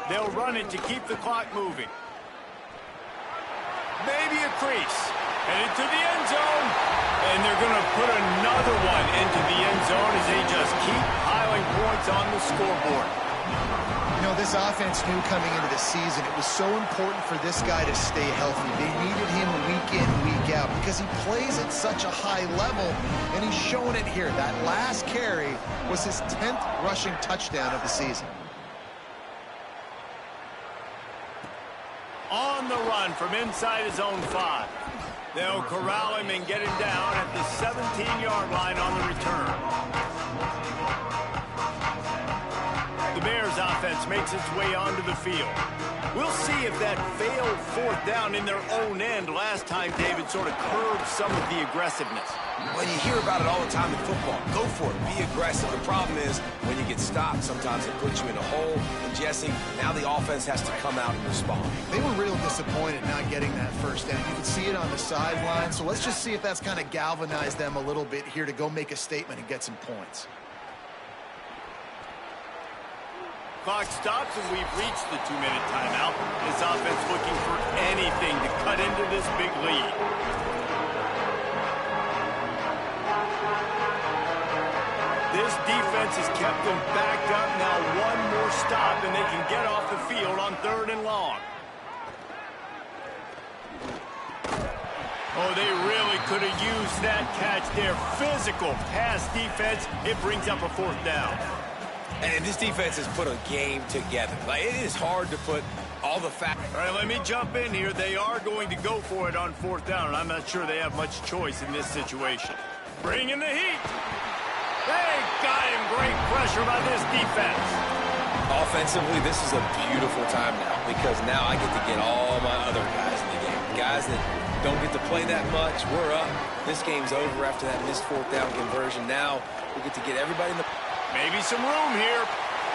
They'll run it to keep the clock moving. Maybe a crease. Headed to the end zone. And they're going to put another one into the end zone as they just keep piling points on the scoreboard. You know, this offense knew coming into the season it was so important for this guy to stay healthy. They needed him week in, week out because he plays at such a high level, and he's showing it here. That last carry was his 10th rushing touchdown of the season. On the run from inside his own 5. They'll corral him and get him down at the 17-yard line on the return. The Bears offense makes its way onto the field. We'll see if that failed 4th down in their own end last time, David, sort of curbed some of the aggressiveness. Well, you hear about it all the time in football. Go for it. Be aggressive. The problem is when you get stopped, sometimes it puts you in a hole. And, Jesse, now the offense has to come out and respond. They were real disappointed not getting that first down. You can see it on the sideline. So let's just see if that's kind of galvanized them a little bit here to go make a statement and get some points. Clock stops, and we've reached the 2-minute timeout. This offense looking for anything to cut into this big lead. This defense has kept them backed up. Now one more stop, and they can get off the field on 3rd and long. Oh, they really could have used that catch there. Physical pass defense. It brings up a 4th down. And this defense has put a game together. Like, it is hard to put all the facts. All right, let me jump in here. They are going to go for it on 4th down, and I'm not sure they have much choice in this situation. Bring in the heat. They got him. Great pressure by this defense. Offensively, this is a beautiful time now because now I get to get all my other guys in the game. Guys that don't get to play that much, we're up. This game's over after that missed fourth down conversion. Now we get to get everybody in the... Maybe some room here.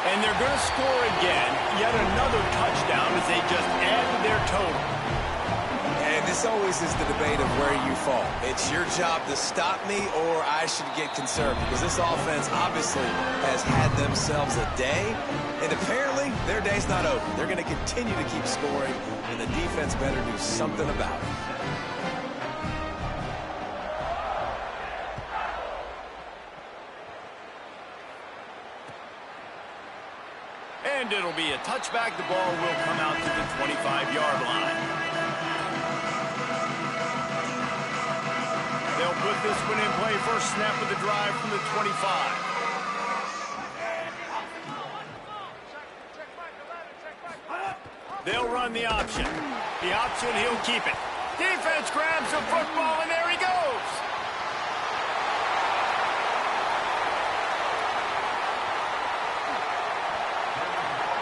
And they're going to score again. Yet another touchdown as they just add to their total. And this always is the debate of where you fall. It's your job to stop me or I should get concerned because this offense obviously has had themselves a day. And apparently their day's not over. They're going to continue to keep scoring and the defense better do something about it. And it'll be a touchback. The ball will come out to the 25-yard line. They'll put this one in play. First snap of the drive from the 25. They'll run the option. The option, he'll keep it. Defense grabs the football, and there he goes.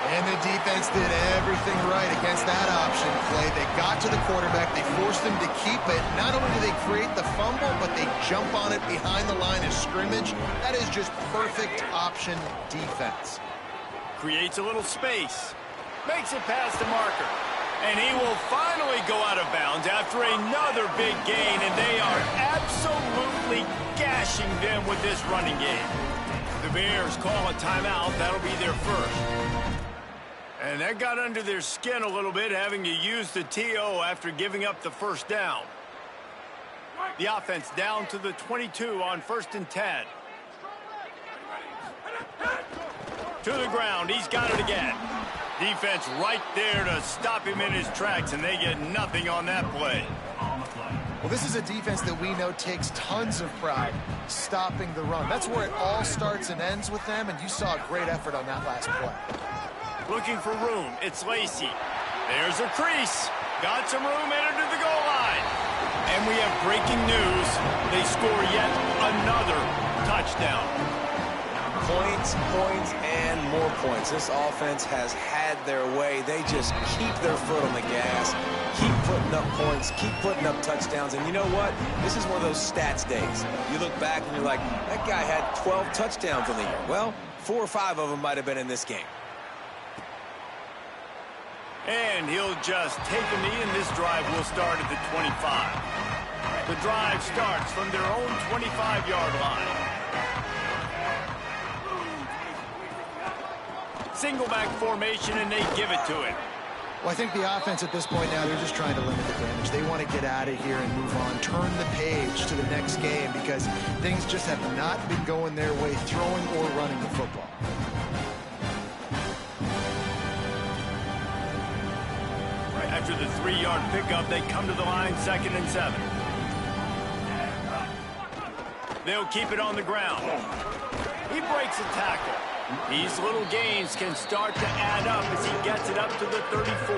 And the defense did everything right against that option play. They got to the quarterback. They forced him to keep it. Not only do they create the fumble, but they jump on it behind the line of scrimmage. That is just perfect option defense. Creates a little space. Makes it past the marker. And he will finally go out of bounds after another big gain. And they are absolutely gashing them with this running game. The Bears call a timeout. That'll be their first. And that got under their skin a little bit, having to use the TO after giving up the first down. The offense down to the 22 on 1st and 10. To the ground. He's got it again. Defense right there to stop him in his tracks, and they get nothing on that play. Well, this is a defense that we know takes tons of pride stopping the run. That's where it all starts and ends with them, and you saw a great effort on that last play. Looking for room. It's Lacey. There's a crease. Got some room, entered to the goal line. And we have breaking news. They score yet another touchdown. Points, points, and more points. This offense has had their way. They just keep their foot on the gas, keep putting up points, keep putting up touchdowns. And you know what? This is one of those stats days. You look back and you're like, that guy had 12 touchdowns on the year. Well, 4 or 5 of them might have been in this game. And he'll just take a knee, and this drive will start at the 25. The drive starts from their own 25-yard line. Single back formation, and they give it to him. Well, I think the offense at this point now, they're just trying to limit the damage. They want to get out of here and move on, turn the page to the next game because things just have not been going their way, throwing or running the football. After the 3-yard pickup, they come to the line, 2nd and 7. They'll keep it on the ground. He breaks a tackle. These little gains can start to add up as he gets it up to the 34.